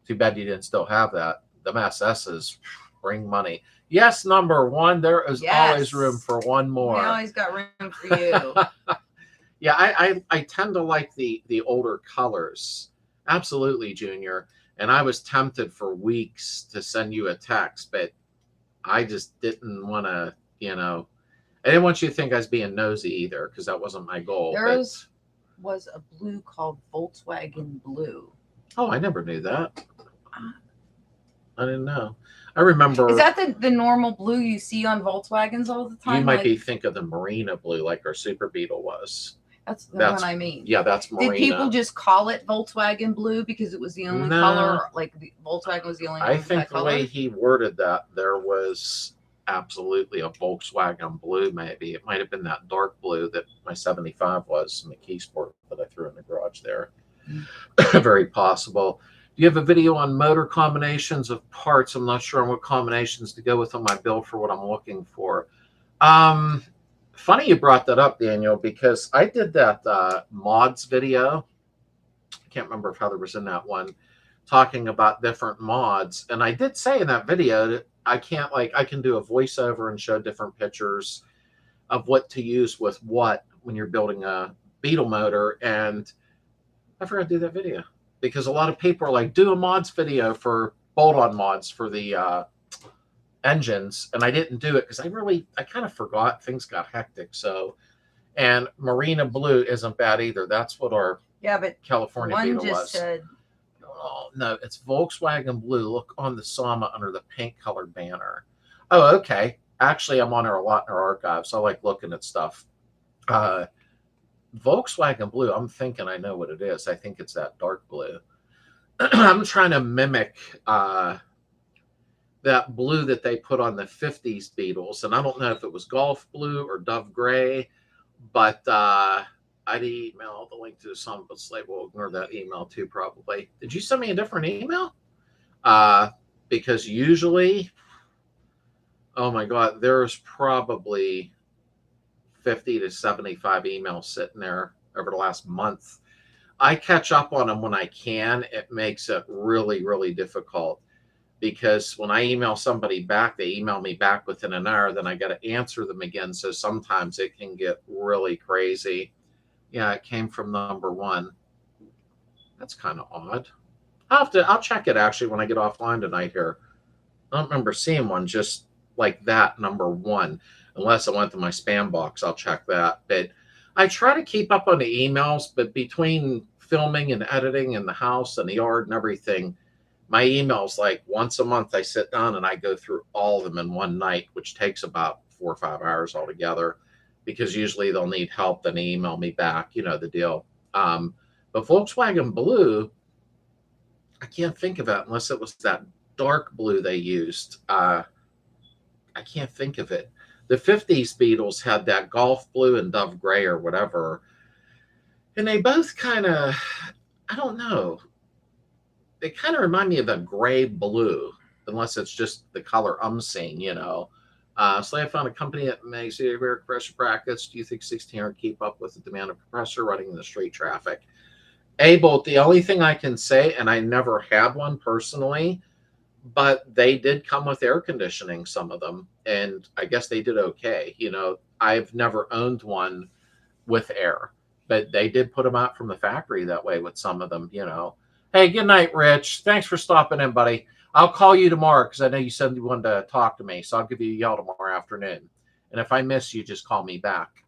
too bad you didn't still have that. The SS's bring money. Yes, number one. There is always room for one more. We always got room for you. Yeah, I tend to like the older colors. Absolutely, Junior. And I was tempted for weeks to send you a text, but I just didn't want to, I didn't want you to think I was being nosy either, because that wasn't my goal. There was a blue called Volkswagen Blue. Oh, I never knew that. I didn't know. I remember. Is that the normal blue you see on Volkswagens all the time? You might be thinking of the Marina blue, like our Super Beetle was. That's the one I mean. Yeah, that's Marina. Did people just call it Volkswagen Blue because it was the only color? Like Volkswagen was the only. I think the way he worded that, there was absolutely a Volkswagen Blue. Maybe it might have been that dark blue that my 75 was, McKeesport, that I threw in the garage there. Very possible. Do you have a video on motor combinations of parts? I'm not sure on what combinations to go with on my build for what I'm looking for. Funny you brought that up, Daniel, because I did that mods video. I can't remember if Heather was in that one, talking about different mods. And I did say in that video that I can do a voiceover and show different pictures of what to use with what when you're building a Beetle motor. And I forgot to do that video, because a lot of people are like, do a mods video for bolt-on mods for the engines, and I didn't do it because I kind of forgot. Things got hectic. So, and Marina Blue isn't bad either. That's what our Yeah, but California one Beetle just was. said, Oh, no, it's Volkswagen Blue. Look on the Sama under the pink colored banner. Oh, okay. Actually, I'm on her a lot in her archives. I like looking at stuff. Volkswagen Blue, I'm thinking I know what it is. I think it's that dark blue. I'm trying to mimic that blue that they put on the 50s Beetles. And I don't know if it was golf blue or dove gray, but I'd email the link to some, but Slade will ignore that email too, probably. Did you send me a different email? Because usually, oh my God, there's probably 50 to 75 emails sitting there over the last month. I catch up on them when I can. It makes it really, really difficult because when I email somebody back, they email me back within an hour, then I got to answer them again. So sometimes it can get really crazy. Yeah, it came from number one. That's kind of odd. I'll check it actually when I get offline tonight here. I don't remember seeing one just like that, number one, unless I went to my spam box. I'll check that. But I try to keep up on the emails, but between filming and editing in the house and the yard and everything, my emails, like once a month, I sit down and I go through all of them in one night, which takes about 4 or 5 hours altogether, because usually they'll need help. Then they email me back, you know, the deal. But Volkswagen Blue, I can't think of it unless it was that dark blue they used. I can't think of it. The 50s Beetles had that golf blue and dove gray or whatever. And they both kind of, I don't know. They kind of remind me of a gray blue, unless it's just the color I'm seeing, you know. So I found a company that makes air compressor brackets. Do you think 1600 keep up with the demand of compressor running in the street traffic? Able. The only thing I can say, and I never had one personally, but they did come with air conditioning, some of them, and I guess they did okay. You know, I've never owned one with air, but they did put them out from the factory that way with some of them, you know. Hey, good night, Rich. Thanks for stopping in, buddy. I'll call you tomorrow because I know you said you wanted to talk to me, so I'll give you a yell tomorrow afternoon. And if I miss you, just call me back.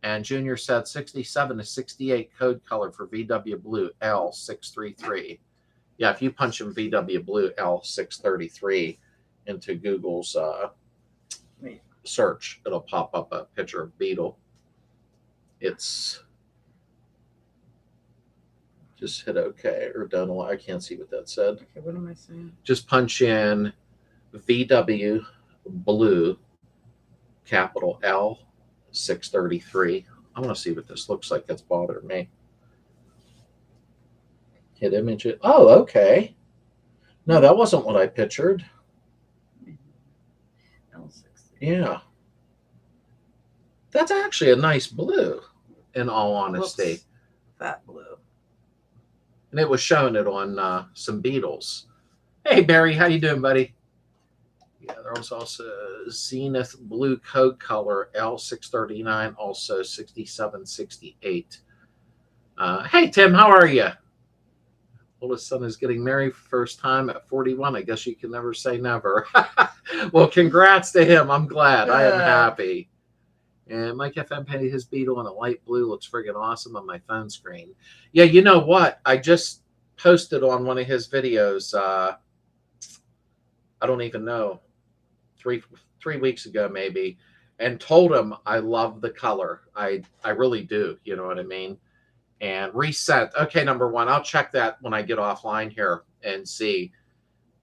And Junior said 67 to 68 code color for VW Blue L633. Yeah, if you punch in VW Blue L633 into Google's search, it'll pop up a picture of Beetle. It's just hit OK or done. I can't see what that said. Okay, what am I saying? Just punch in VW Blue, capital L633. I want to see what this looks like. That's bothering me. Hit image it. Oh, okay. No, that wasn't what I pictured. Yeah. That's actually a nice blue, in all honesty. Looks that blue. And it was showing it on some Beetles. Hey, Barry, how you doing, buddy? Yeah, there was also Zenith Blue Code Color L639, also 6768. Hey, Tim, how are you? Oldest son is getting married first time at 41. I guess you can never say never. Well, congrats to him. I'm glad. I am happy. And Mike FM painted his Beetle in a light blue. Looks friggin' awesome on my phone screen. Yeah, you know what? I just posted on one of his videos. I don't even know. Three weeks ago, maybe, and told him I love the color. I really do. You know what I mean? And reset. Okay, number one, I'll check that when I get offline here and see.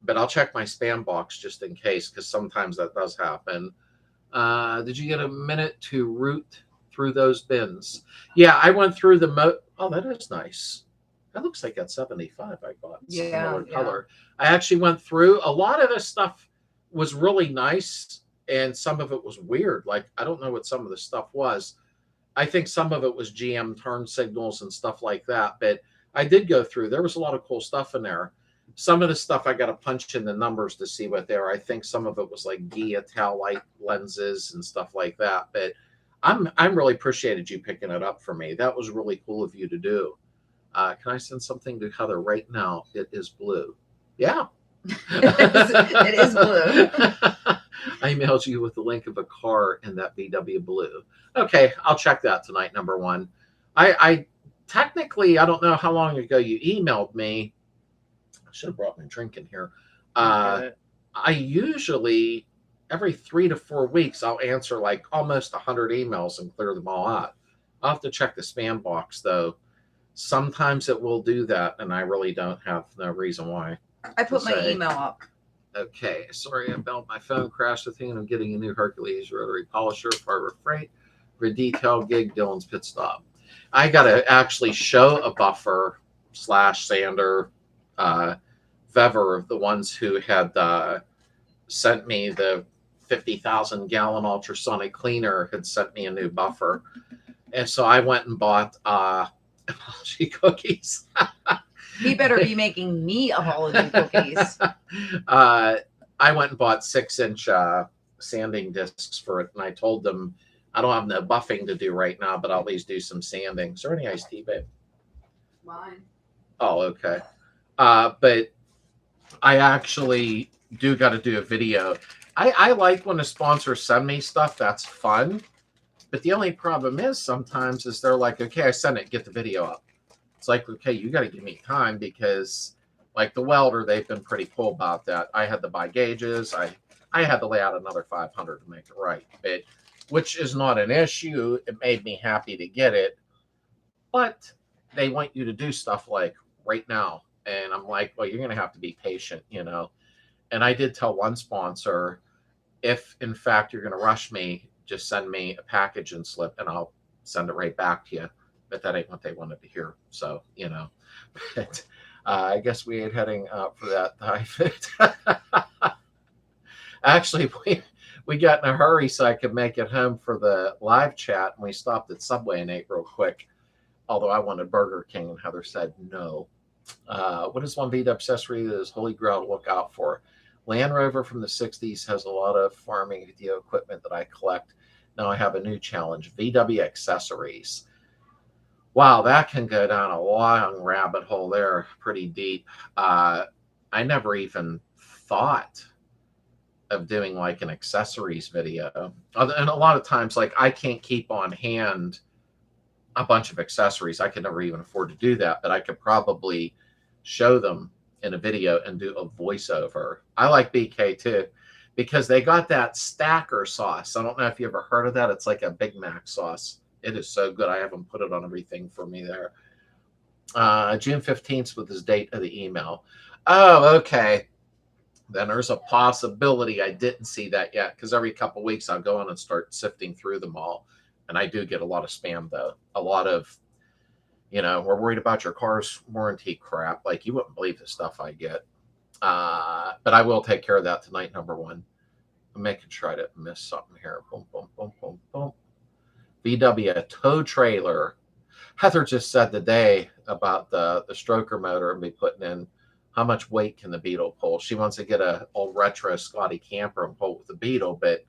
But I'll check my spam box just in case, because sometimes that does happen. Did you get a minute to root through those bins? Yeah, I went through the oh, that is nice. That looks like that 75 I bought. Yeah, color. I actually went through. A lot of this stuff was really nice, and some of it was weird. Like, I don't know what some of the stuff was. I think some of it was GM turn signals and stuff like that. But I did go through. There was a lot of cool stuff in there. Some of the stuff I got to punch in the numbers to see what they are. I think some of it was like Gia tail light lenses and stuff like that. But I'm really appreciated you picking it up for me. That was really cool of you to do. Can I send something to Heather right now? It is blue. Yeah. It is blue. I emailed you with the link of a car in that VW Blue. Okay, I'll check that tonight, number one. I technically, I don't know how long ago you emailed me. I should have brought my drink in here. I usually, every 3 to 4 weeks, I'll answer like almost 100 emails and clear them all out. I'll have to check the spam box, though. Sometimes it will do that, and I really don't have no reason why. I put my email up. Okay, sorry about my phone crashed. I think I'm getting a new Hercules rotary polisher for Harbor Freight for a detail gig, Dylan's Pit Stop. I got to actually show a buffer / sander, Vever, the ones who had sent me the 50,000 gallon ultrasonic cleaner, had sent me a new buffer. And so I went and bought apology cookies. He better be making me apology cookies. I went and bought 6-inch sanding discs for it, and I told them I don't have no buffing to do right now, but I'll at least do some sanding. Is there any iced tea, babe? Mine. Oh, okay. But I actually do got to do a video. I like when the sponsors send me stuff. That's fun. But the only problem is sometimes is they're like, okay, I sent it, get the video up. It's like, okay, you got to give me time because like the welder, they've been pretty cool about that. I had to buy gauges. I had to lay out another 500 to make it right, but which is not an issue. It made me happy to get it, but they want you to do stuff like right now. And I'm like, well, you're going to have to be patient, you know? And I did tell one sponsor, if in fact you're going to rush me, just send me a package and slip and I'll send it right back to you. But that ain't what they wanted to hear. So, you know, but I guess we ain't heading out for that dive. Actually, we got in a hurry so I could make it home for the live chat. And we stopped at Subway and ate real quick. Although I wanted Burger King and Heather said no. What is one VW accessory that is holy grail to look out for? Land Rover from the 60s has a lot of farming video equipment that I collect. Now I have a new challenge, VW accessories. Wow, that can go down a long rabbit hole there, pretty deep. I never even thought of doing like an accessories video. And a lot of times, like I can't keep on hand a bunch of accessories. I could never even afford to do that, but I could probably show them in a video and do a voiceover. I like BK too, because they got that stacker sauce. I don't know if you ever heard of that. It's like a Big Mac sauce. It is so good. I have them put it on everything for me there. June 15th with his date of the email. Oh, okay. Then there's a possibility I didn't see that yet, because every couple of weeks I'll go on and start sifting through them all. And I do get a lot of spam, though. A lot of, you know, we're worried about your car's warranty crap. Like, you wouldn't believe the stuff I get. But I will take care of that tonight, number one. I'm making sure I didn't miss something here. Boom, boom, boom, boom, boom. VW tow trailer. Heather just said today about the stroker motor and be putting in how much weight can the Beetle pull. She wants to get a old retro Scotty camper and pull with the Beetle, but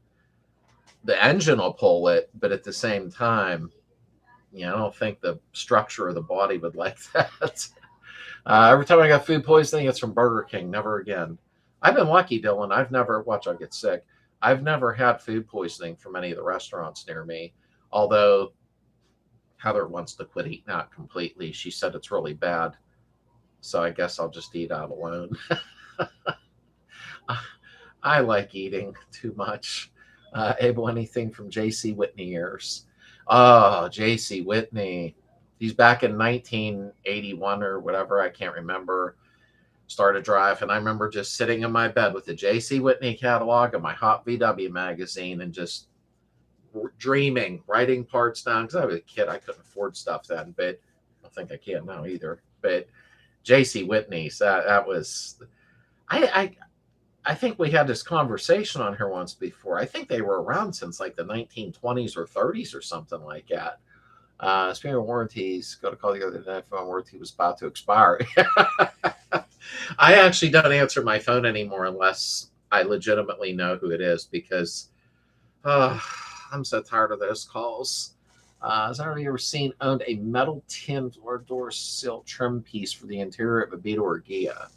the engine will pull it. But at the same time, you know, I don't think the structure of the body would like that. Every time I got food poisoning, it's from Burger King. Never again. I've been lucky, Dylan. I've never, watch, I'll get sick. I've never had food poisoning from any of the restaurants near me. Although Heather wants to quit eating out completely. She said it's really bad. So I guess I'll just eat out alone. I like eating too much. Able anything from J.C. Whitney years. Oh, J.C. Whitney. He's back in 1981 or whatever. I can't remember. Started drive. And I remember just sitting in my bed with the J.C. Whitney catalog and my Hot VW magazine and just dreaming, writing parts down. Because I was a kid. I couldn't afford stuff then. But I don't think I can now either. But J.C. Whitney's, that was... I think we had this conversation on here once before. I think they were around since like the 1920s or 30s or something like that. Speaking of warranties, go to call the other day. Phone warranty was about to expire. I actually don't answer my phone anymore unless I legitimately know who it is, because I'm so tired of those calls. Has anybody ever owned a metal tin or door sill trim piece for the interior of a Beetle or Gia?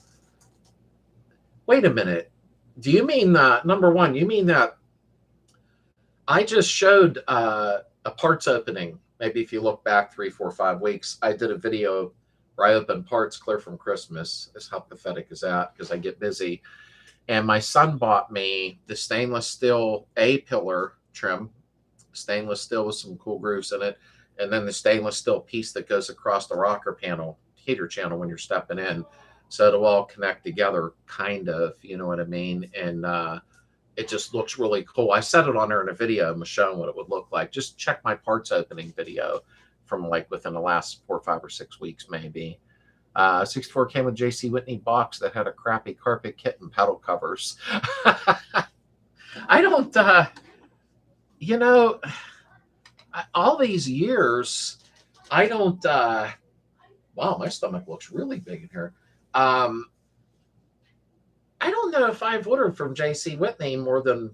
Wait a minute. Do you mean number one? You mean that I just showed a parts opening maybe if you look back 3, 4, 5 weeks, I did a video where I opened parts clear from Christmas. Is how pathetic is that? Because I get busy. And my son bought me the stainless steel A-pillar trim, stainless steel with some cool grooves in it, and then the stainless steel piece that goes across the rocker panel, heater channel when you're stepping in. So it'll all connect together, kind of, you know what I mean? And it just looks really cool. I said it on there in a video and was showing what it would look like. Just check my parts opening video from like within the last 4, 5, or 6 weeks, maybe. 64 came with JC Whitney box that had a crappy carpet kit and pedal covers. I don't, you know, all these years, I don't, wow, my stomach looks really big in here. I don't know if I've ordered from JC Whitney more than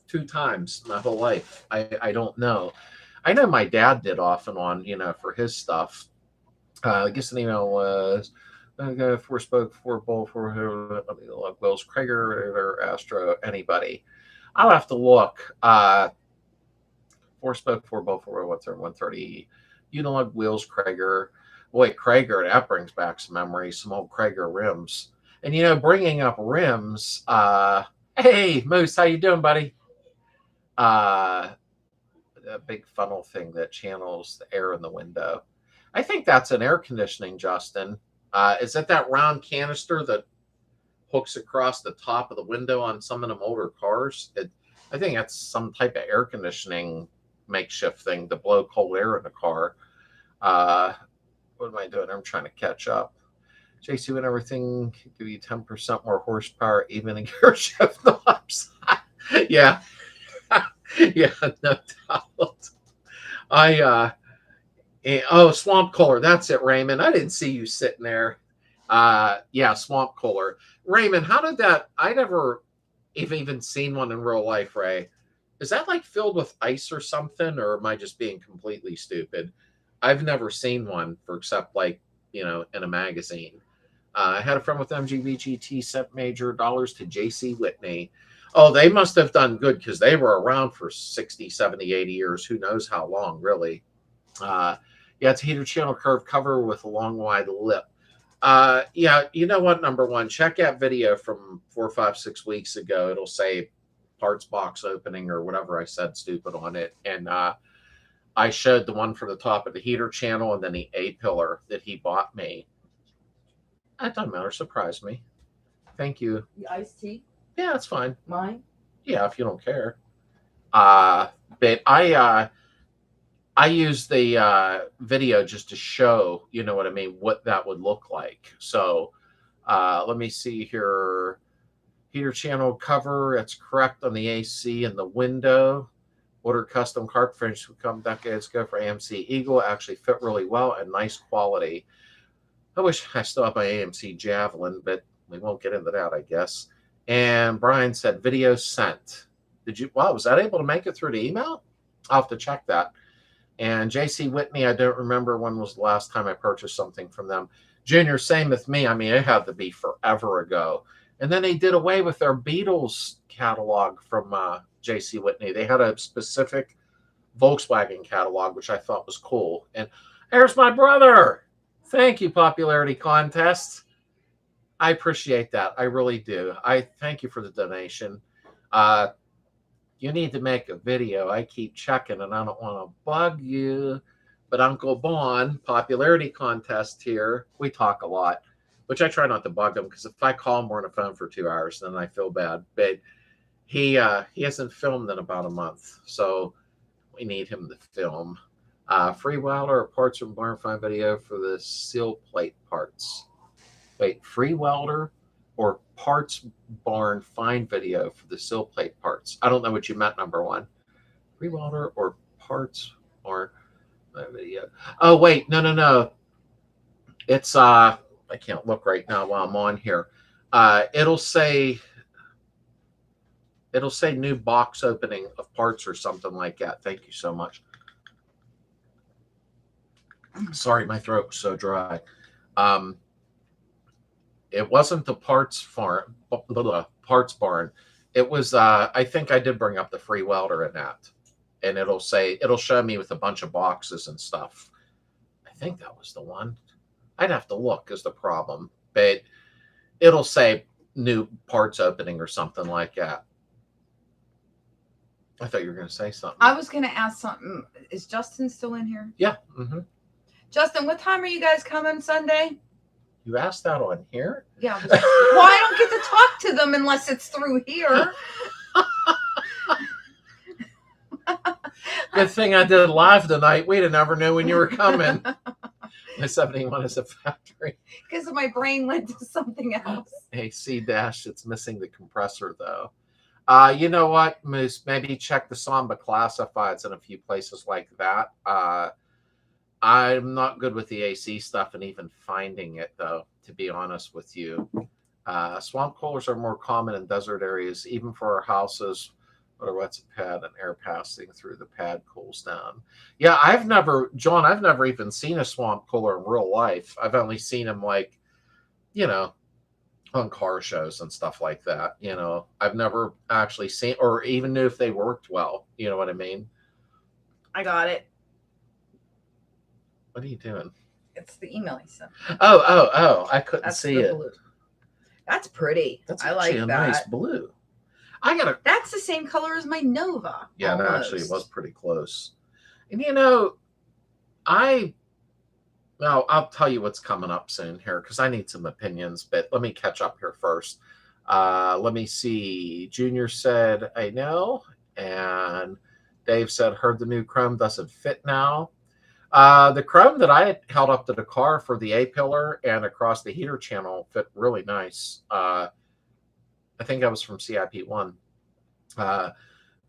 2 times my whole life. I don't know. I know my dad did off and on, you know, for his stuff. I guess the email was 4-spoke, 4-bolt, 4 Wells, Krager, or Astro, anybody. I'll have to look. 4-spoke, 4-bolt, 130. Unilug wheels, Krager. Boy, Krager, that brings back some memories, some old Krager rims. And, you know, bringing up rims, hey, Moose, how you doing, buddy? A big funnel thing that channels the air in the window. I think that's an air conditioning, Justin. Is that round canister that hooks across the top of the window on some of them older cars? I think that's some type of air conditioning makeshift thing to blow cold air in the car. What am I doing? I'm trying to catch up. JC, when everything give you 10% more horsepower, even in gear shift knobs. Yeah. Yeah, no doubt. Oh, swamp cooler. That's it, Raymond. I didn't see you sitting there. Yeah, swamp cooler. Raymond, how did that? I never even seen one in real life, Ray. Is that like filled with ice or something, or am I just being completely stupid? I've never seen one except like, you know, in a magazine. I had a friend with MGVGT sent major dollars to JC Whitney. Oh, they must have done good because they were around for 60, 70, 80 years. Who knows how long, really. Yeah, it's a heater channel curve cover with a long, wide lip. Yeah, you know what, number one, check that video from 4, 5, 6 weeks ago. It'll say parts box opening or whatever I said stupid on it. And I showed the one from the top of the heater channel and then the A-pillar that he bought me. That doesn't matter. Surprised me. Thank you. The iced tea? Yeah, that's fine. Mine? Yeah, if you don't care. But I use the video just to show, you know what I mean, what that would look like. So let me see here. Heater channel cover, it's correct on the AC and the window. Order custom carpet finish would come decades ago for AMC Eagle. Actually fit really well and nice quality. I wish I still have my AMC Javelin, but we won't get into that, I guess. And Brian said, video sent. Did you, wow, was that able to make it through the email? I'll have to check that. And JC Whitney, I don't remember when was the last time I purchased something from them. Junior, same with me. I mean, it had to be forever ago. And then they did away with their Beatles catalog from JC Whitney. They had a specific Volkswagen catalog, which I thought was cool. And there's my brother. Thank you, Popularity Contest. I appreciate that. I really do. I thank you for the donation. You need to make a video. I keep checking, and I don't want to bug you. But Uncle Bon, Popularity Contest here, we talk a lot, which I try not to bug him because if I call him, we're on the phone for 2 hours, then I feel bad. But he hasn't filmed in about a month, so we need him to film. Free welder or parts from barn find video for the seal plate parts. Wait, free welder or parts barn find video for the seal plate parts. I don't know what you meant, number one. Free welder or parts barn video. Oh, wait, no. It's I can't look right now while I'm on here. It'll say new box opening of parts or something like that. Thank you so much. Sorry, my throat was so dry. It wasn't the parts barn. It was I think I did bring up the free welder in that. and it'll show me with a bunch of boxes and stuff. I think that was the one. I'd have to look is the problem, but it'll say new parts opening or something like that. I thought you were going to say something. I was going to ask something. Is Justin still in here? Yeah. Mm-hmm. Justin, what time are you guys coming Sunday? You asked that on here? Yeah. Well, I don't get to talk to them unless it's through here. Good thing I did live tonight. We'd have never knew when you were coming. My 71 is a factory. Because my brain went to something else. AC dash, it's missing the compressor though. You know what, Moose? Maybe check the Samba classifieds in a few places like that. I'm not good with the AC stuff and even finding it though, to be honest with you. Swamp coolers are more common in desert areas, even for our houses. What's a pad and air passing through the pad cools down. Yeah, John, I've never even seen a swamp cooler in real life. I've only seen them like, on car shows and stuff like that. I've never actually seen or even knew if they worked well. You know what I mean? I got it. What are you doing? It's the email he sent. Oh! I couldn't see it. Blue. That's pretty. That's I actually like a that. nice blue. That's the same color as my Nova. Yeah, almost. that actually was pretty close. And I'll tell you what's coming up soon here because I need some opinions, but let me catch up here first. Let me see. Junior said, I know. And Dave said, heard the new Chrome doesn't fit now. The Chrome that I had held up to the car for the A-pillar and across the heater channel fit really nice. I think that was from CIP1. If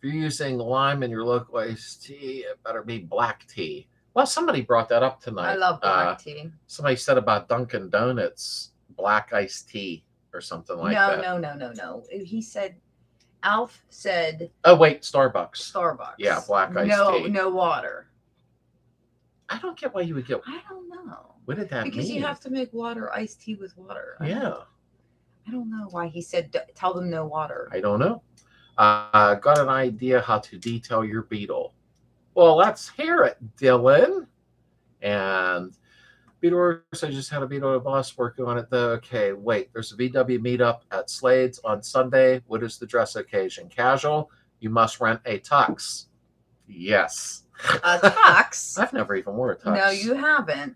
you're using lime in your local iced tea, it better be black tea. Well, somebody brought that up tonight. I love black tea. Somebody said about Dunkin' Donuts, black iced tea or something like that. No. He said, Alf said. Oh, wait, Starbucks. Yeah, black iced tea. No water. I don't get why you would get. I don't know. What did that mean? Because you have to make iced tea with water. I don't know why he said tell them no water. I don't know. Got an idea how to detail your Beetle. Well, let's hear it, Dylan. And Beetle, I just had a Beetle boss working on it though. Okay, wait. There's a VW meetup at Slades on Sunday. What is the dress occasion? Casual? You must rent a tux. Yes. A tux? I've never even worn a tux. No, you haven't.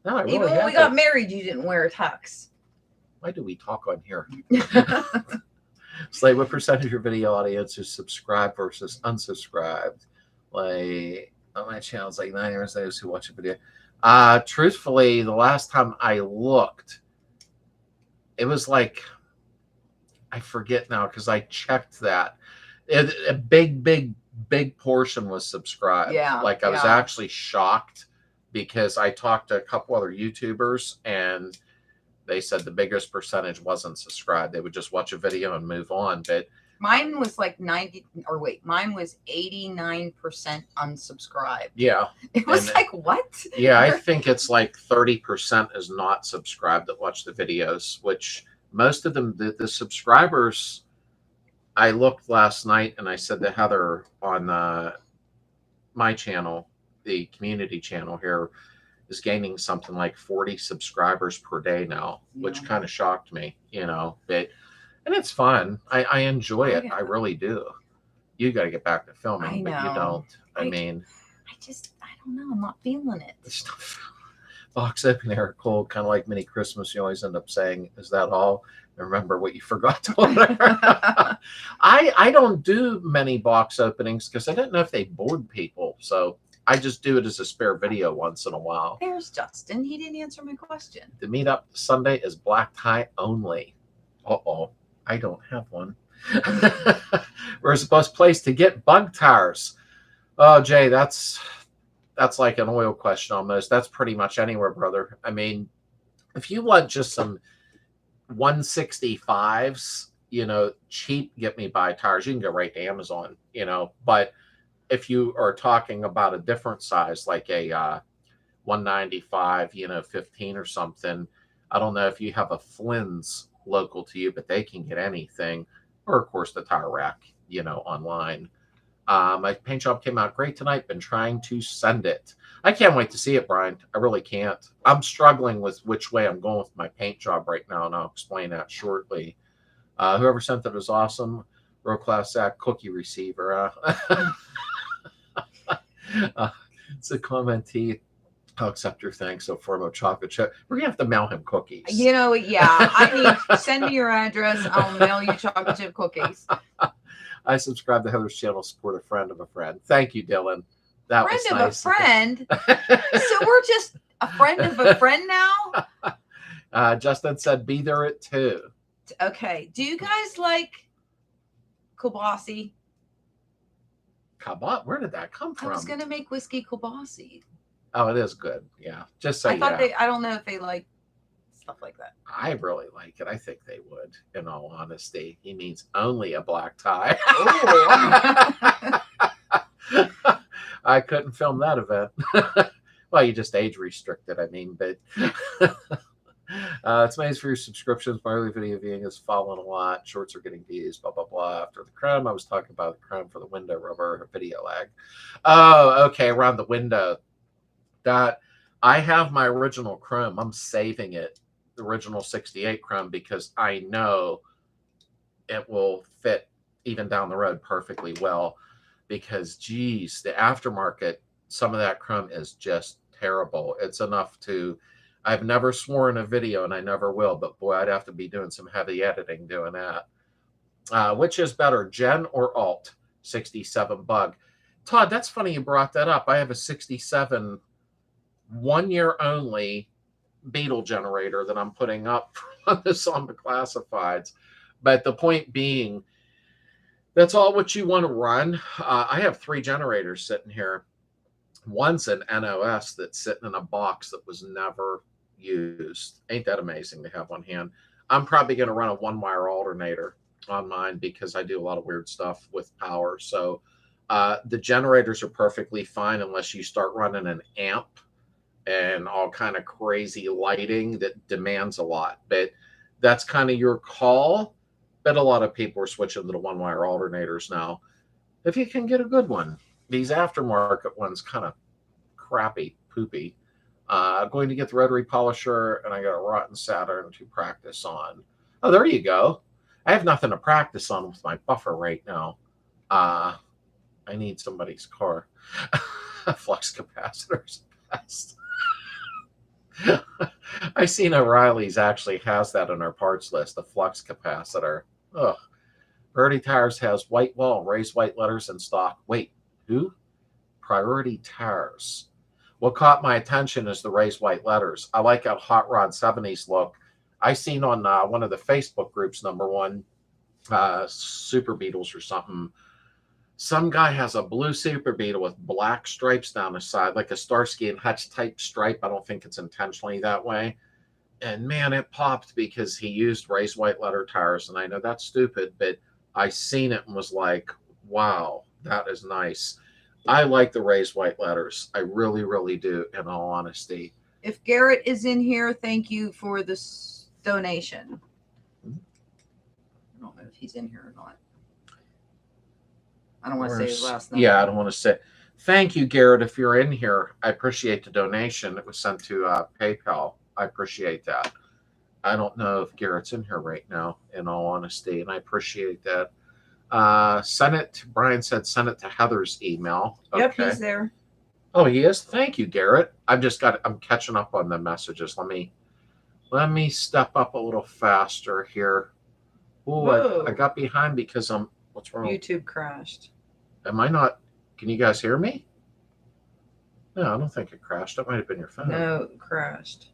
No, I really even when we got married, you didn't wear a tux. Why do we talk on here? Slade, what percentage of your video audience is subscribed versus unsubscribed? Like on my channel, it's like 9% of those who watch a video. Truthfully, the last time I looked, it was like, I forget now because I checked that. A big portion was subscribed. Yeah. Like I was actually shocked because I talked to a couple other YouTubers and they said the biggest percentage wasn't subscribed. They would just watch a video and move on. But mine was like 89% unsubscribed. Yeah. It was like, what? Yeah, I think it's like 30% is not subscribed that watch the videos, which most of them, the subscribers, I looked last night and I said to Heather on my channel, the community channel here, is gaining something like 40 subscribers per day now, which kind of shocked me, but and it's fun. I enjoy it. I really do. You got to get back to filming, but you don't. I don't know. I'm not feeling it. Box opening are cool, kind of like mini Christmas. You always end up saying, is that all? Remember what you forgot to order. I don't do many box openings because I didn't know if they bored people. So I just do it as a spare video once in a while. There's Justin. He didn't answer my question. The meetup Sunday is black tie only. Uh-oh. I don't have one. Where's the best place to get bug tires? Oh, Jay, that's like an oil question almost. That's pretty much anywhere, brother. I mean, if you want just some 165s, cheap get me by tires, you can go right to Amazon, but if you are talking about a different size, like a 195, 15 or something, I don't know if you have a Flynn's local to you, but they can get anything, or of course the tire rack, online. My paint job came out great tonight. Been trying to send it. I can't wait to see it, Brian. I really can't. I'm struggling with which way I'm going with my paint job right now, and I'll explain that shortly. Whoever sent it was awesome. World class Zach cookie receiver. It's a commentee. I'll accept your thanks. So form of chocolate chip. We're gonna have to mail him cookies. You know, yeah. Send me your address. I'll mail you chocolate chip cookies. I subscribe to Heather's channel. Support a friend of a friend. Thank you, Dylan. That friend was of nice. A friend. So we're just a friend of a friend now. Justin said, "Be there at 2." Okay. Do you guys like kielbasa? Kabot? Where did that come from? I was gonna make whiskey kielbasa. Oh, it is good. Yeah. Just say I thought I don't know if they like stuff like that. I really like it. I think they would, in all honesty. He means only a black tie. I couldn't film that event. Well, you just age restricted, I mean, but it's nice for your subscriptions. My early video viewing has fallen a lot. Shorts are getting views, blah, blah, blah. After the chrome, I was talking about the chrome for the window rubber video lag. Oh, okay, around the window. That I have my original chrome. I'm saving it, the original 68 chrome, because I know it will fit even down the road perfectly well. Because, geez, the aftermarket, some of that chrome is just terrible. It's enough to, I've never sworn a video, and I never will, but boy, I'd have to be doing some heavy editing doing that. Which is better, Gen or Alt? 67 bug. Todd, that's funny you brought that up. I have a 67 1 year only Beetle generator that I'm putting up on the classifieds. But the point being, that's all what you want to run. I have 3 generators sitting here. One's an NOS that's sitting in a box that was never used. Ain't that amazing to have on hand? I'm probably going to run a 1-wire alternator on mine because I do a lot of weird stuff with power. So the generators are perfectly fine unless you start running an amp and all kind of crazy lighting that demands a lot. But that's kind of your call. But a lot of people are switching to the 1-wire alternators now. If you can get a good one. These aftermarket ones kind of crappy, poopy. Going to get the rotary polisher, and I got a rotten Saturn to practice on. Oh, there you go. I have nothing to practice on with my buffer right now. I need somebody's car. Flux capacitors best. I seen O'Reilly's actually has that in our parts list, the flux capacitor. Ugh. Priority Tires has white wall, raised white letters in stock. Wait, who? Priority Tires. What caught my attention is the raised white letters. I like how Hot Rod 70s look. I seen on one of the Facebook groups, number one, Super Beetles or something. Some guy has a blue Super Beetle with black stripes down the side, like a Starsky and Hutch type stripe. I don't think it's intentionally that way. And man, it popped because he used raised white letter tires. And I know that's stupid, but I seen it and was like, wow, that is nice. I like the raised white letters. I really, really do, in all honesty. If Garrett is in here, thank you for this donation. I don't know if he's in here or not. I don't want to say his last name. Yeah, I don't want to say. Thank you, Garrett, if you're in here. I appreciate the donation. It was sent to PayPal. I appreciate that. I don't know if Garrett's in here right now, in all honesty, and I appreciate that. Send it to, Brian said, send it to Heather's email. Okay. Yep, he's there. Oh, he is? Thank you, Garrett. I'm catching up on the messages. Let me step up a little faster here. Oh, I got behind because what's wrong? YouTube crashed. Am I not? Can you guys hear me? No, I don't think it crashed. That might have been your phone. No, it crashed.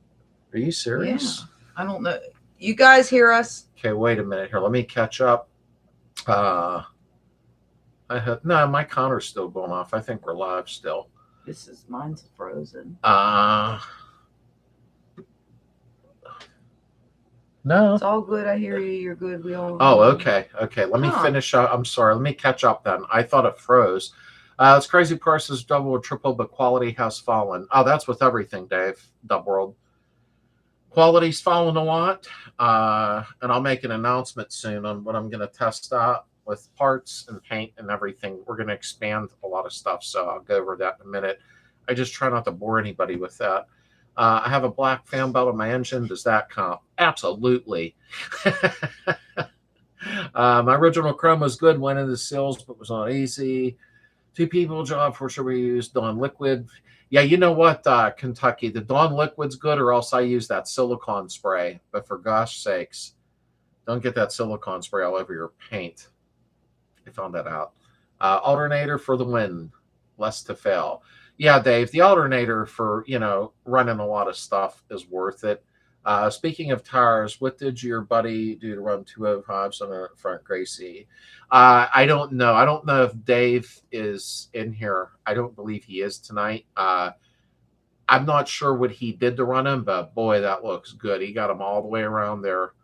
Are you serious? Yeah. I don't know. You guys hear us? Okay, wait a minute here. Let me catch up. No, my counter's still going off. I think we're live still. Mine's frozen. No. It's all good. I hear you. You're good. We all. Oh, okay. Okay. Let me finish up. I'm sorry. Let me catch up then. I thought it froze. It's crazy prices, double or triple, but quality has fallen. Oh, that's with everything, Dave. Dub World. Quality's fallen a lot. And I'll make an announcement soon on what I'm going to test out with parts and paint and everything. We're going to expand a lot of stuff, so I'll go over that in a minute. I just try not to bore anybody with that. I have a black fan belt on my engine. Does that count? Absolutely. My original chrome was good, went into the seals, but was not easy. 2 people job, for sure we used Dawn Liquid. Yeah, you know what, Kentucky, the Dawn Liquid's good, or else I use that silicone spray. But for gosh sakes, don't get that silicone spray all over your paint. I found that out. Alternator for the win, less to fail. Yeah, Dave, the alternator for, running a lot of stuff is worth it. Speaking of tires, what did your buddy do to run 205s on the front Gracie? I don't know. I don't know if Dave is in here. I don't believe he is tonight. I'm not sure what he did to run him, but boy, that looks good. He got him all the way around there.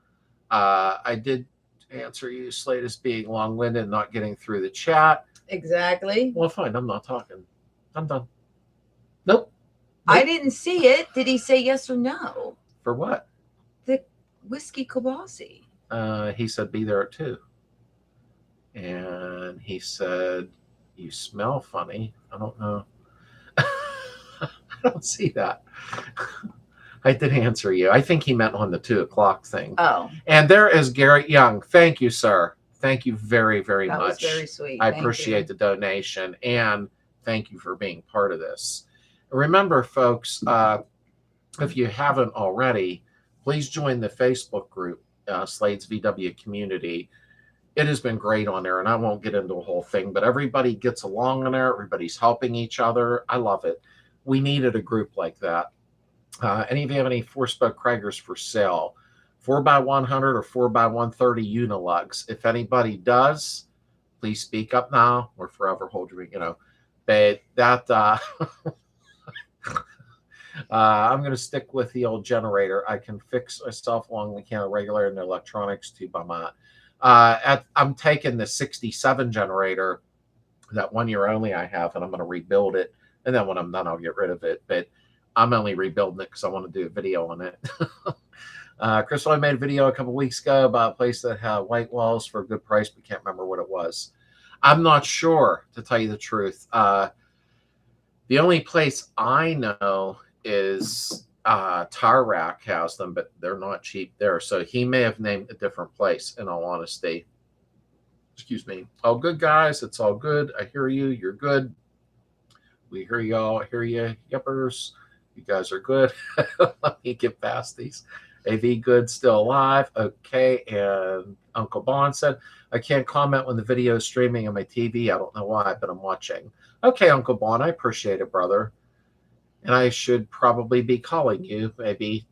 I did answer you, Slade, as being long-winded and not getting through the chat. Exactly. Well, fine. I'm not talking. I'm done. Nope. I didn't see it. Did he say yes or no? For what? The whiskey kibasi. He said be there at 2. And he said, you smell funny. I don't know. I don't see that. I did answer you. I think he meant on the 2 o'clock thing. Oh. And there is Garrett Young. Thank you, sir. Thank you very, very much. That was very sweet. I appreciate the donation. And thank you for being part of this. Remember, folks, if you haven't already, please join the Facebook group, Slades VW Community. It has been great on there, and I won't get into a whole thing, but everybody gets along on there. Everybody's helping each other. I love it. We needed a group like that. Any of you have any 4-spoke Kragers for sale? 4x100 or 4x130 Unilugs. If anybody does, please speak up now or forever hold your, but that, I'm going to stick with the old generator. I can fix myself along mechanical regulator and the electronics tube I'm at. I'm taking the 67 generator, that 1 year only I have, and I'm going to rebuild it. And then when I'm done, I'll get rid of it. But I'm only rebuilding it because I want to do a video on it. Crystal, I made a video a couple weeks ago about a place that had white walls for a good price, but can't remember what it was. I'm not sure, to tell you the truth. The only place I know is Tire Rack has them, but they're not cheap there. So he may have named a different place, in all honesty. Excuse me. All good, guys. It's all good. I hear you. You're good. We hear y'all. I hear you. Yuppers. You guys are good. Let me get past these. AV good, still alive. Okay. And Uncle Bon said, I can't comment when the video is streaming on my TV. I don't know why, but I'm watching. Okay, Uncle Bon, I appreciate it, brother. And I should probably be calling you maybe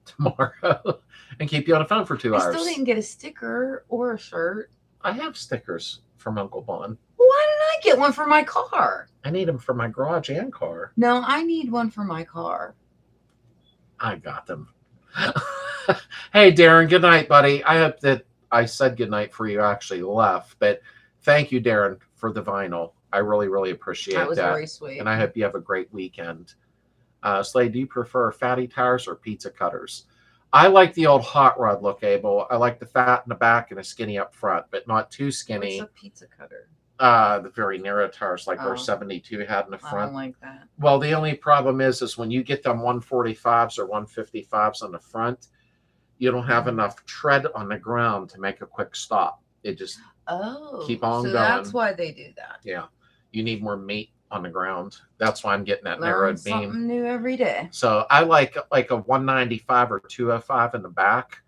tomorrow and keep you on the phone for 2 hours. I still didn't get a sticker or a shirt. I have stickers from Uncle Bon. Why didn't I get one for my car? I need them for my garage and car. No, I need one for my car. I got them. Hey, Darren, good night, buddy. I hope that I said good night for you actually left, but thank you, Darren, for the vinyl. I really, really appreciate that. That was very sweet. And I hope you have a great weekend. Slade, do you prefer fatty tires or pizza cutters? I like the old hot rod look, Abel. I like the fat in the back and the skinny up front, but not too skinny. What's a pizza cutter? The very narrow tires like our 72 had in the front. I don't like that. Well, the only problem is when you get them 145s or 155s on the front, you don't have enough tread on the ground to make a quick stop. It just keep on going. That's why they do that. Yeah. You need more meat on the ground. That's why I'm getting that Learn narrowed beam. Something new every day. So I like a 195 or 205 in the back,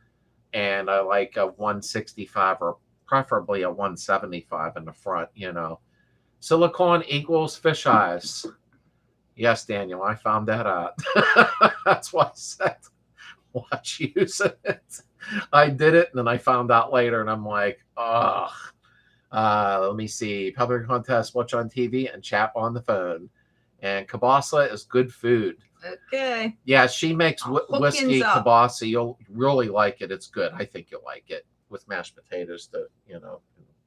and I like a 165 or preferably a 175 in the front, Silicone equals fish eyes. Yes, Daniel, I found that out. That's why I said watch using it. I did it, and then I found out later, and I'm like, ugh. Let me see. Public contest, watch on TV, and chat on the phone. And kielbasa is good food. Okay. Yeah, she makes whiskey kielbasa. You'll really like it. It's good. I think you'll like it with mashed potatoes to,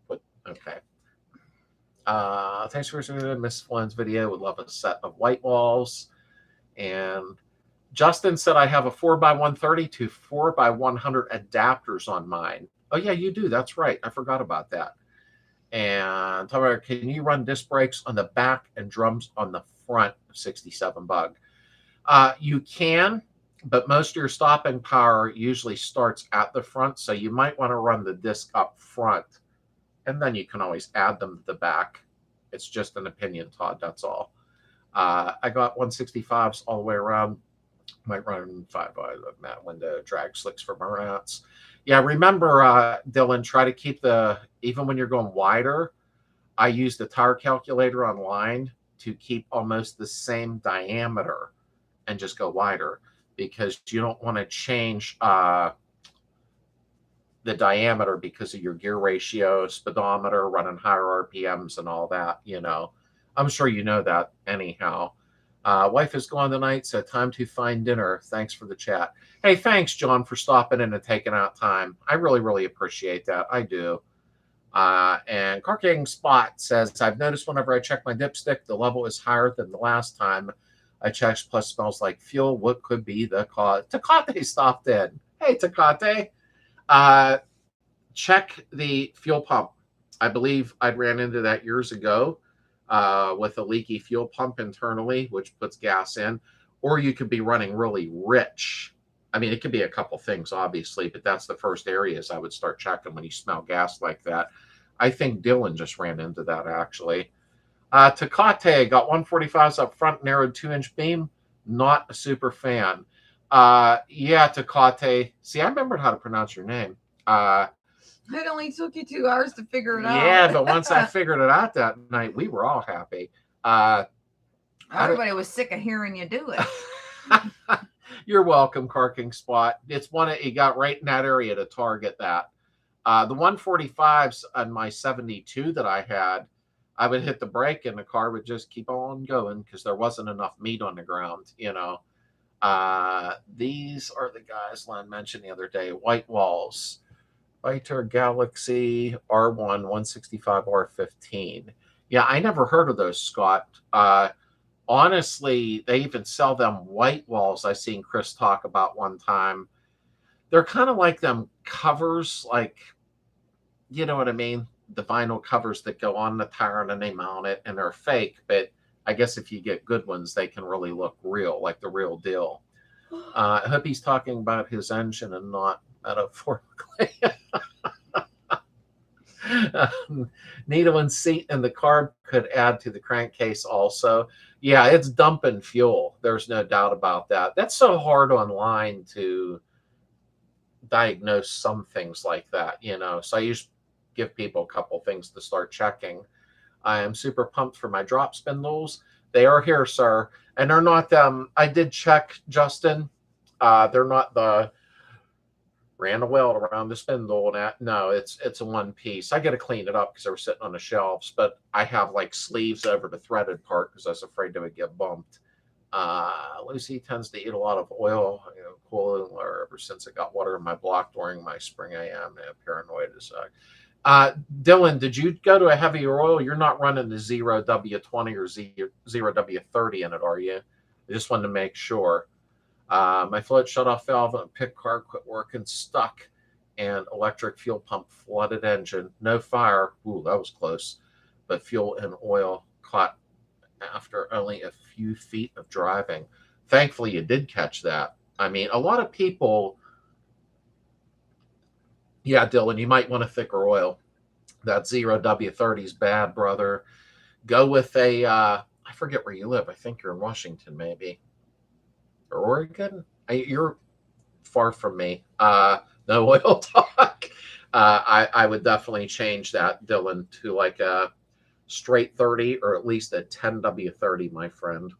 put. Okay. Thanks for Miss Flynn's video. Would love a set of white walls. And Justin said I have a 4x130 to 4x100 adapters on mine. Oh yeah, you do. That's right. I forgot about that. And tell me, can you run disc brakes on the back and drums on the front of 67 bug? You can, but most of your stopping power usually starts at the front, so you might want to run the disc up front, and then you can always add them to the back. It's just an opinion, Todd. That's all. I got 165s all the way around. Might run 5 matte window drag slicks for Marantz. Yeah, remember, Dylan, try to keep even when you're going wider, I use the tire calculator online to keep almost the same diameter and just go wider, because you don't want to change the diameter because of your gear ratio, speedometer, running higher RPMs and all that, I'm sure you know that anyhow. Wife is gone tonight, so time to find dinner. Thanks for the chat. Hey, thanks, John, for stopping in and taking out time. I really, really appreciate that. I do. And Carking Spot says, I've noticed whenever I check my dipstick, the level is higher than the last time I checked, plus smells like fuel. What could be the cause? Takate stopped in. Hey, Takate. Check the fuel pump. I believe I ran into that years ago with a leaky fuel pump internally, which puts gas in, or you could be running really rich. I mean, it could be a couple things, obviously, but that's the first areas I would start checking when you smell gas like that. I think Dylan just ran into that, actually. Takate got 145s up front, narrowed 2-inch beam. Not a super fan. Yeah, Takate. See, I remembered how to pronounce your name. It only took you 2 hours to figure it out. Yeah, but once I figured it out that night, we were all happy. Everybody was sick of hearing you do it. You're welcome, Carking Spot. It's one you got right in that area to target that. The 145s on my 72 that I had, I would hit the brake and the car would just keep on going because there wasn't enough meat on the ground, These are the guys Len mentioned the other day, white walls. Fighter Galaxy R1 165 R15. Yeah, I never heard of those, Scott. Honestly, they even sell them white walls. I seen Chris talk about one time. They're kind of like them covers, like, you know what I mean? The vinyl covers that go on the tire and then they mount it, and they're fake. But I guess if you get good ones, they can really look real, like the real deal. I hope he's talking about his engine and not metaphorically. Needle and seat in the car could add to the crankcase also. Yeah, it's dumping fuel. There's no doubt about that. That's so hard online to diagnose some things like that, So I usually give people a couple things to start checking. I am super pumped for my drop spindles. They are here, sir. And they're not I did check, Justin. They're not the ran a weld around the spindle and that. No, it's a one piece. I got to clean it up because they were sitting on the shelves, but I have like sleeves over the threaded part because I was afraid they would get bumped. Lucy tends to eat a lot of oil, cooler ever since I got water in my block during my spring AM. Paranoid as Dylan, did you go to a heavier oil? You're not running the 0W20 or 0W30 in it, are you? I just wanted to make sure. My float shut-off valve on a pick car quit working, stuck, and electric fuel pump flooded engine. No fire. Ooh, that was close. But fuel and oil caught after only a few feet of driving. Thankfully, you did catch that. I mean, a lot of people... Yeah, Dylan, you might want a thicker oil. That 0W30 is bad, brother. Go with a... I forget where you live. I think you're in Washington, maybe. Or Oregon? You're far from me. No oil talk. I would definitely change that, Dylan, to like a straight 30 or at least a 10W30, my friend.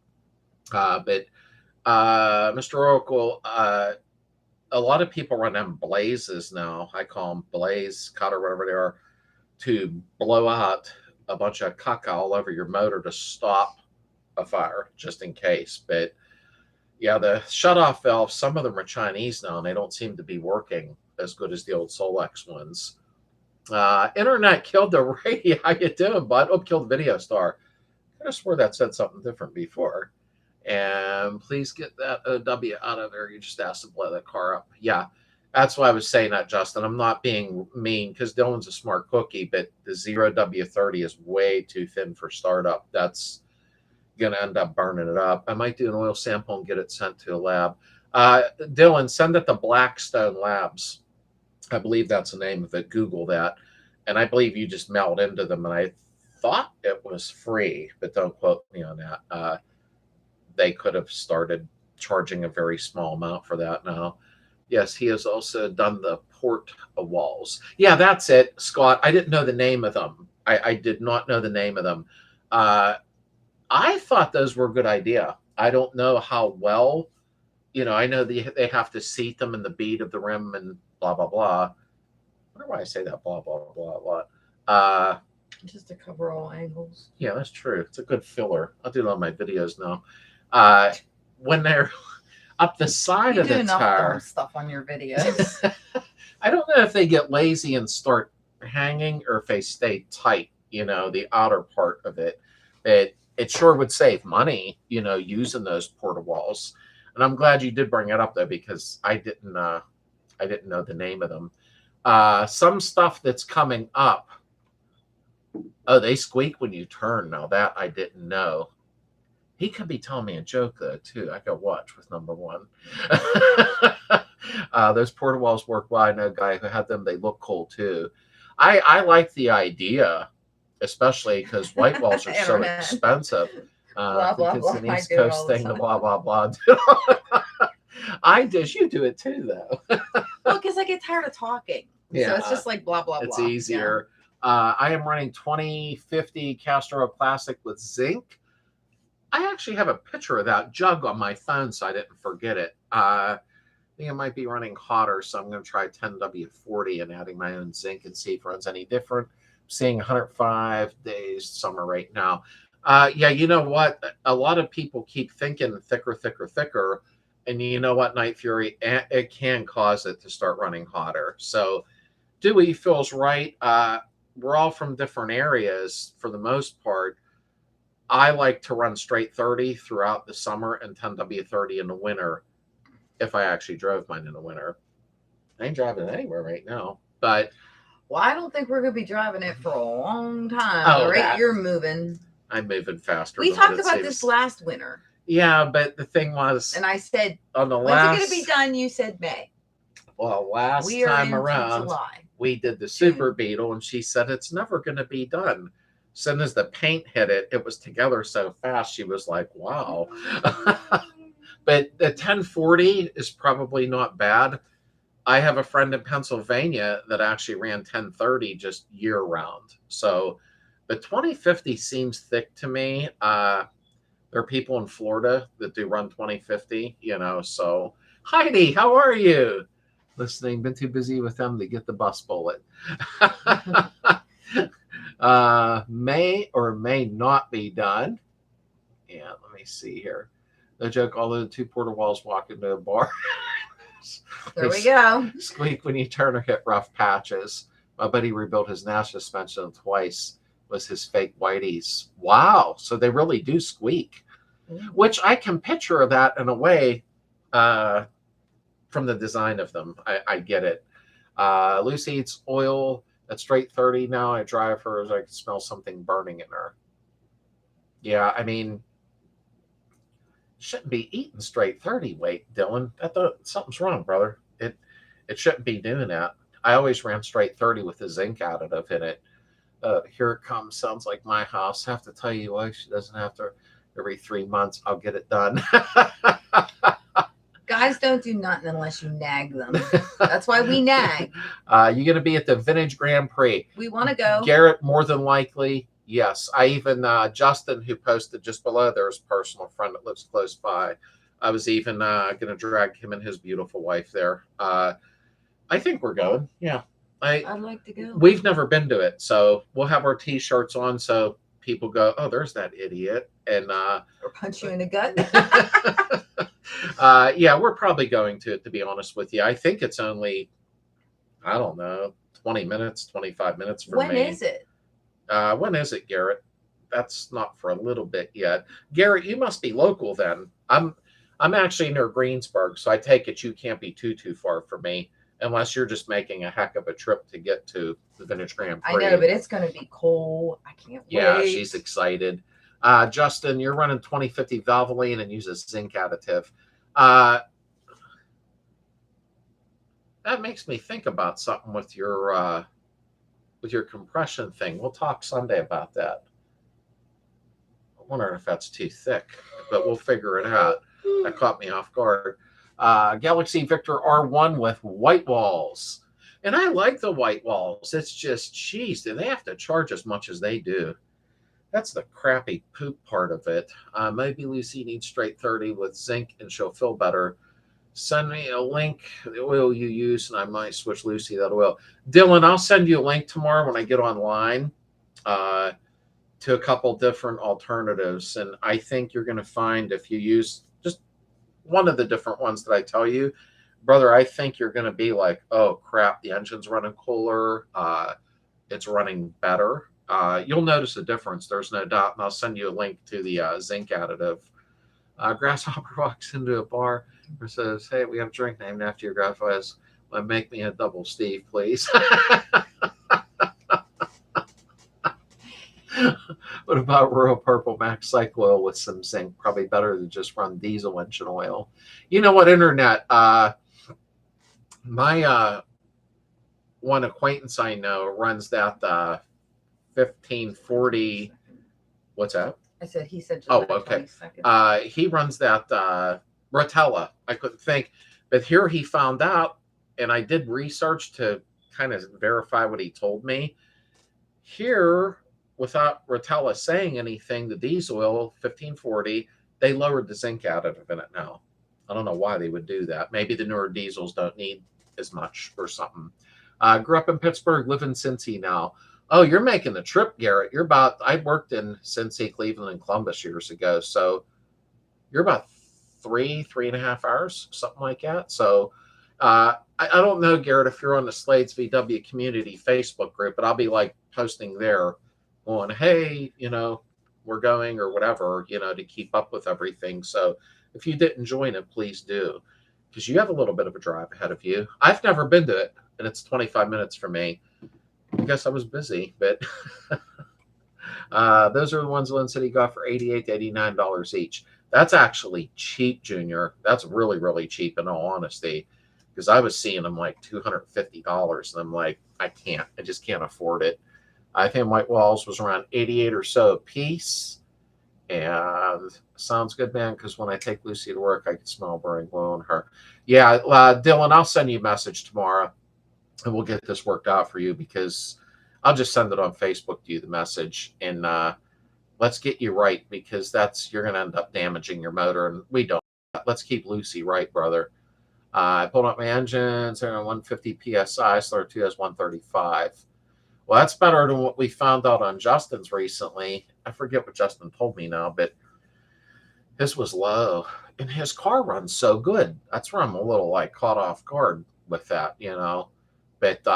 But Mr. Oracle, a lot of people run them blazes now. I call them blaze cut or whatever they are, to blow out a bunch of caca all over your motor to stop a fire, just in case. But yeah, the shutoff valves, some of them are Chinese now, and they don't seem to be working as good as the old Solex ones. Internet killed the radio. How you doing, bud? Oh, killed the video star. I swear that said something different before. And please get that OW out of there. You just asked to blow that car up. Yeah. That's why I was saying that, Justin. I'm not being mean because Dylan's a smart cookie, but the 0W30 is way too thin for startup. That's going to end up burning it up. I might do an oil sample and get it sent to a lab. Dylan, send it to Blackstone Labs. I believe that's the name of it. Google that. And I believe you just mailed into them. And I thought it was free, but don't quote me on that. They could have started charging a very small amount for that now. Yes, he has also done the port walls. Yeah, that's it, Scott. I didn't know the name of them. I did not know the name of them. I thought those were a good idea. I don't know how well, I know they have to seat them in the bead of the rim and blah, blah, blah. I wonder why I say that, blah, blah, blah, blah. Just to cover all angles. Yeah, that's true. It's a good filler. I'll do it on my videos now. When they're up the side of the tire. Stuff on your videos. I don't know if they get lazy and start hanging or if they stay tight, the outer part of it. It sure would save money, using those porta walls. And I'm glad you did bring it up though, because I didn't know the name of them. Some stuff that's coming up. Oh, they squeak when you turn. Now that I didn't know. He could be telling me a joke though too. I got watch with number one. Those porta walls work well. I know a guy who had them. They look cool too. I like the idea, especially because white walls are so expensive. Blah, blah, it's blah. an East Coast thing. The blah blah blah. I did. You do it too though. Well, because I get tired of talking. Yeah, so it's just like blah blah blah. It's easier. Yeah. I am running 2050 castor oil plastic with zinc. I actually have a picture of that jug on my phone, so I didn't forget it. I think it might be running hotter, so I'm going to try 10W40 and adding my own zinc and see if it runs any different. I'm seeing 105 days summer right now. Yeah, you know what? A lot of people keep thinking thicker, thicker, thicker. And you know what, Night Fury? It can cause it to start running hotter. So Dewey feels right. We're all from different areas for the most part. I like to run straight 30 throughout the summer and 10W30 in the winter if I actually drove mine in the winter. I ain't driving it anywhere right now. But well, I don't think we're going to be driving it for a long time. The rate you're moving. I'm moving faster. We talked about this last winter. Yeah, but the thing was. And I said, on the when's it going to be done? You said May. Well, last time around, July. We did the Super Beetle, and she said it's never going to be done. As soon as the paint hit it, it was together so fast. She was like, wow. But the 1040 is probably not bad. I have a friend in Pennsylvania that actually ran 1030 just year round. So the 2050 seems thick to me. There are people in Florida that do run 2050, so Heidi, how are you? Listening, been too busy with them to get the bus bullet. May or may not be done. Yeah, let me see here. No joke, although the two porta walls walk into a bar. There we go. Squeak when you turn or hit rough patches. My buddy rebuilt his NAS suspension twice. Was his fake whiteys. Wow. So they really do squeak. Which I can picture that in a way from the design of them. I get it. Lucy eats oil at straight 30 now. I drive her as I can smell something burning in her. Yeah, I mean, shouldn't be eating straight 30 weight, Dylan. Something's wrong, brother. It shouldn't be doing that. I always ran straight 30 with the zinc additive in it. Here it comes. Sounds like my house. I have to tell you why she doesn't have to. Every 3 months, I'll get it done. Guys don't do nothing unless you nag them. That's why we nag. You're going to be at the Vintage Grand Prix. We want to go. Garrett, more than likely, yes. I even, Justin, who posted just below there, is a personal friend that lives close by. I was even going to drag him and his beautiful wife there. I think we're going. Yeah. I'd like to go. We've never been to it, so we'll have our T-shirts on so people go, oh, there's that idiot. And or punch you in the gut. Yeah, we're probably going to be honest with you. I think it's only, I don't know, 20 minutes, 25 minutes for me. When is it? When is it, Garrett? That's not for a little bit yet. Garrett, you must be local then. I'm actually near Greensburg, so I take it you can't be too far from me. unless you're just making a heck of a trip to get to the Vintage Grand Prix. I know, but it's going to be cool. I can't wait. Yeah, she's excited. Justin, you're running 2050 Valvoline and uses zinc additive. That makes me think about something with your compression thing. We'll talk Sunday about that. I wonder if that's too thick, but we'll figure it out. That caught me off guard. Galaxy Victor R1 with white walls. And I like the white walls. It's just, geez, do they have to charge as much as they do? That's the crappy poop part of it. Maybe Lucy needs straight 30 with zinc and she'll feel better. Send me a link, the oil you use, and I might switch Lucy that oil. Dylan, I'll send you a link tomorrow when I get online to a couple different alternatives. And I think you're going to find if you use just one of the different ones that I tell you, brother, I think you're going to be like, oh, crap, the engine's running cooler. It's running better. You'll notice a difference. There's no doubt. And I'll send you a link to the zinc additive. Grasshopper walks into a bar and says, hey, we have a drink named after your grandfather. Well, make me a double Steve, please. What about Royal Purple Max Cycle Oil with some zinc? Probably better than just run diesel engine oil. You know what, Internet? My one acquaintance I know runs that 1540. What's that? I said, he said, oh, okay. He runs that Rotella. I couldn't think. But here he found out, and I did research to kind of verify what he told me. Here, without Rotella saying anything, the diesel oil, 1540, they lowered the zinc additive in it now. I don't know why they would do that. Maybe the newer diesels don't need as much or something. Grew up in Pittsburgh, live in Cincy now. Oh, you're making the trip, Garrett. I worked in Cincy, Cleveland, and Columbus years ago. So you're about 3.5 hours, something like that. So I don't know, Garrett, if you're on the Slades VW community Facebook group, but I'll be like posting there going, hey, we're going or whatever, to keep up with everything. So if you didn't join it, please do, because you have a little bit of a drive ahead of you. I've never been to it, and it's 25 minutes for me. I guess I was busy, but those are the ones Lynn City got for $88 to $89 each. That's actually cheap, Junior. That's really, really cheap in all honesty, because I was seeing them like $250, and I'm like, I just can't afford it. I think White Walls was around 88 or so a piece, and sounds good, man, because when I take Lucy to work, I can smell burning glue on her. Yeah, Dylan, I'll send you a message tomorrow, and we'll get this worked out for you, because I'll just send it on Facebook to you, the message, and let's get you right, because you're going to end up damaging your motor, and we don't. Let's keep Lucy right, brother. I pulled up my engine, it's around 150 PSI, Slur 2 has 135. Well, that's better than what we found out on Justin's recently. I forget what Justin told me now, but his was low, and his car runs so good. That's where I'm a little caught off guard with that, But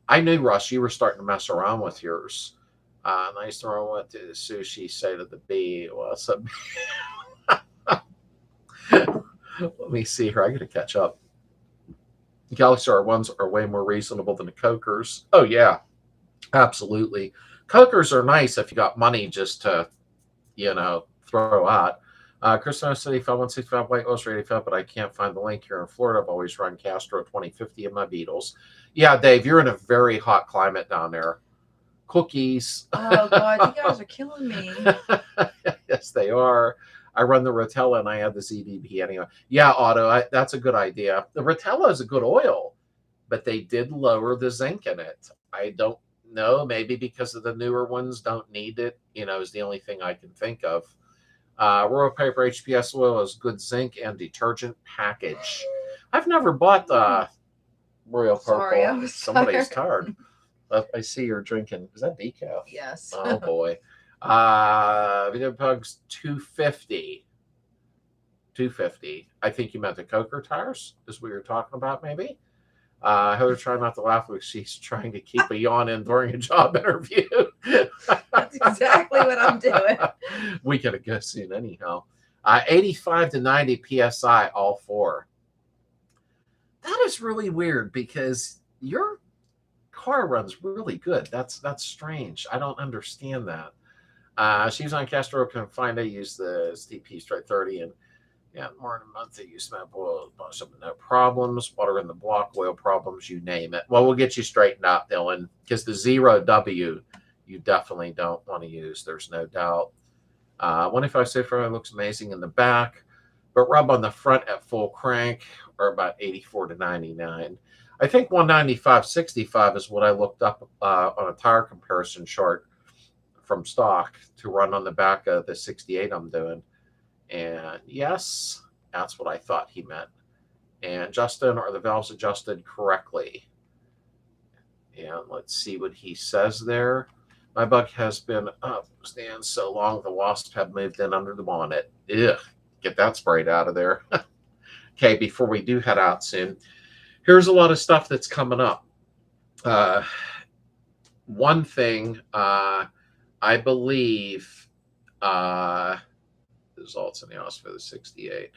I knew, Russ, you were starting to mess around with yours. Nice to run with the sushi, say to the bee. What's up? Let me see here. I got to catch up. Galaxy R1s are way more reasonable than the Cokers. Oh, yeah, absolutely. Cokers are nice if you got money just to, throw out. Christopher City 5165 White Oils ready to, but I can't find the link here in Florida. I've always run Castro 2050 in my Beetles. Yeah, Dave, you're in a very hot climate down there. Cookies. Oh, God, you guys are killing me. Yes, they are. I run the Rotella, and I have the ZDB anyway. Yeah, Otto, that's a good idea. The Rotella is a good oil, but they did lower the zinc in it. I don't know, maybe because of the newer ones don't need it, is the only thing I can think of. Royal Paper HPS oil is good zinc and detergent package. I've never bought the Royal Purple. Sorry, I was Somebody's tired. I see you're drinking. Is that decaf? Yes. Oh, boy. Video Pugs 250. 250. I think you meant the Coker tires, is what you're talking about, maybe. Heather, try not to laugh because she's trying to keep a yawn in during a job interview. That's exactly what I'm doing. We gotta go soon anyhow. 85 to 90 PSI, all four. That is really weird because your car runs really good. That's strange. I don't understand that. She was on Castro confined. I used the STP Strike 30 and yeah, more than a month. I use cement oil, no problems. Water in the block, oil problems, you name it. Well, we'll get you straightened out, Dylan, because the 0W you definitely don't want to use. There's no doubt. 185 Safer looks amazing in the back, but rub on the front at full crank or about 84 to 99. I think 195/65 is what I looked up on a tire comparison chart from stock to run on the back of the 68 I'm doing. And yes, that's what I thought he meant. And Justin, are the valves adjusted correctly? And let's see what he says there. My bug has been up stand so long the wasps have moved in under the bonnet. Ugh, get that sprayed out of there. Okay, before we do head out soon, here's a lot of stuff that's coming up. One thing, I believe, results in the house for the 68.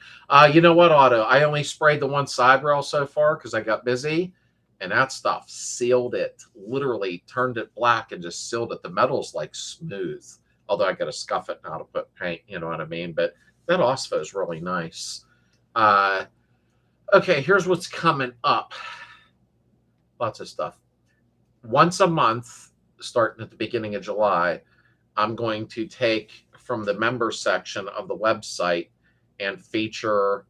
You know what, Otto? I only sprayed the one side rail so far because I got busy, and that stuff sealed it. Literally turned it black and just sealed it. The metal's like smooth. Although I got to scuff it now to put paint, you know what I mean? But that OSFO is really nice. Okay, here's what's coming up. Lots of stuff. Once a month, starting at the beginning of July, I'm going to take from the member section of the website and feature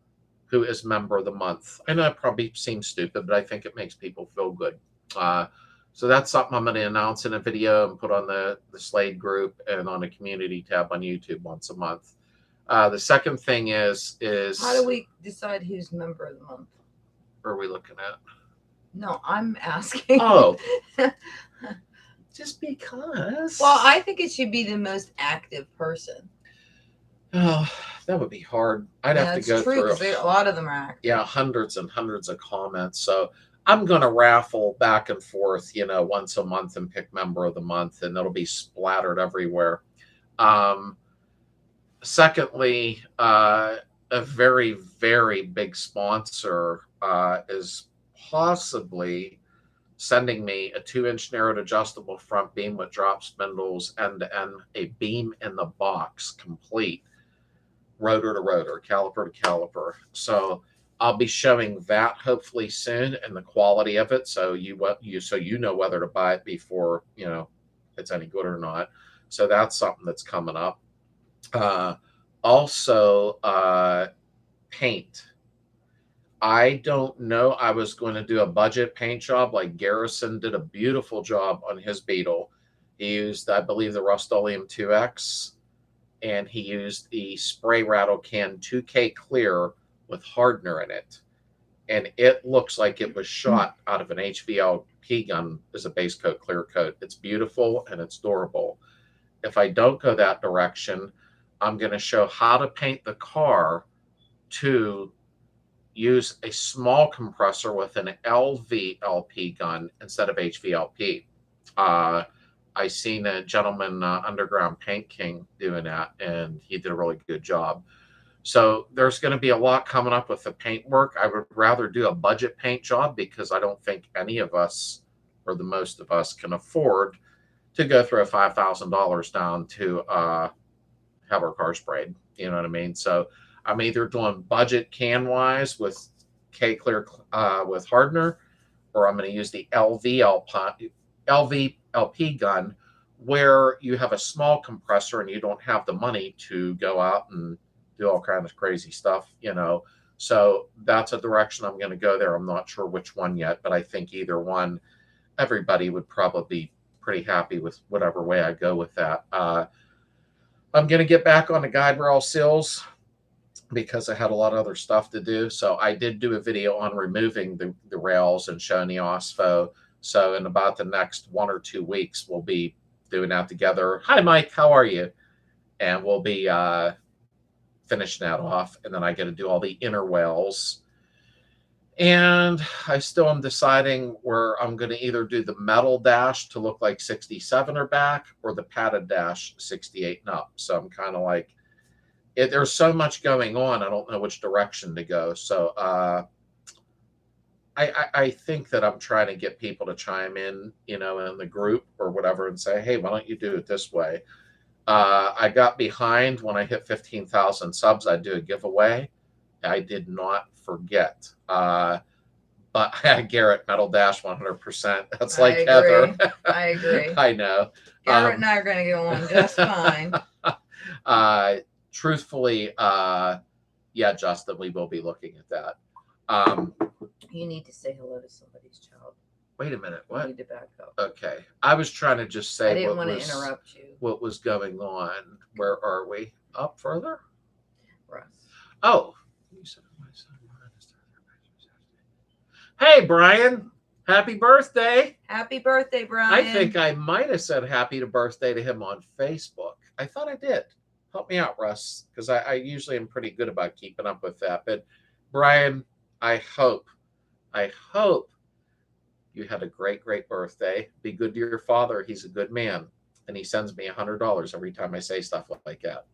who is member of the month. I know it probably seems stupid, but I think it makes people feel good. So that's something I'm going to announce in a video and put on the Slade group and on a community tab on YouTube once a month. The second thing is how do we decide who's member of the month? What are we looking at? No, I'm asking. Oh. Just because. Well, I think it should be the most active person. Oh, that would be hard. I'd have to go through. A lot of them are active. Yeah, hundreds and hundreds of comments. So I'm going to raffle back and forth, once a month and pick member of the month, and it'll be splattered everywhere. Secondly, a very, very big sponsor is possibly sending me a 2-inch narrowed adjustable front beam with drop spindles end-to-end, a beam in the box, complete, rotor to rotor, caliper to caliper. So I'll be showing that hopefully soon and the quality of it, so you know whether to buy it before it's any good or not. So that's something that's coming up. Also, paint. I don't know. I was going to do a budget paint job like Garrison did a beautiful job on his Beetle. He used, I believe, the Rust-Oleum 2X, and he used the spray rattle can 2K clear with hardener in it. And it looks like it was shot out of an HVLP gun as a base coat, clear coat. It's beautiful and it's durable. If I don't go that direction, I'm going to show how to paint the car to use a small compressor with an LVLP gun instead of HVLP. I seen a gentleman, Underground Paint King, doing that, and he did a really good job. So there's going to be a lot coming up with the paint work. I would rather do a budget paint job because I don't think any of us, or the most of us, can afford to go through $5,000 down to have our car sprayed. You know what I mean? So I'm either doing budget can-wise with K-Clear with hardener, or I'm going to use the LVLP gun where you have a small compressor and you don't have the money to go out and do all kinds of crazy stuff, So that's a direction I'm going to go there. I'm not sure which one yet, but I think either one, everybody would probably be pretty happy with whatever way I go with that. I'm going to get back on the guide rail seals because I had a lot of other stuff to do. So I did do a video on removing the rails and showing the OSFO. So in about the next 1 or 2 weeks, we'll be doing that together. Hi, Mike. How are you? And we'll be finishing that off. And then I get to do all the inner wells. And I still am deciding where I'm going to either do the metal dash to look like 67 or back, or the padded dash 68 and up. So I'm kind of like, there's so much going on. I don't know which direction to go. So I I think that I'm trying to get people to chime in, in the group or whatever and say, hey, why don't you do it this way? I got behind when I hit 15,000 subs. I'd do a giveaway. I did not forget. But Garrett, Metal Dash 100%. That's like Heather. I agree. I know. Garrett and I are going to get along just fine. Truthfully, yeah, Justin, we will be looking at that. You need to say hello to somebody's child. Wait a minute. What? You need to back up. Okay. I was trying to just say I didn't want to interrupt you. What was going on. Where are we? Up further? Russ. Oh. Hey, Brian. Happy birthday. Happy birthday, Brian. I think I might have said happy birthday to him on Facebook. I thought I did. Help me out, Russ, because I usually am pretty good about keeping up with that. But Brian, I hope you had a great birthday. Be good to your father. He's a good man. And he sends me $100 every time I say stuff like that.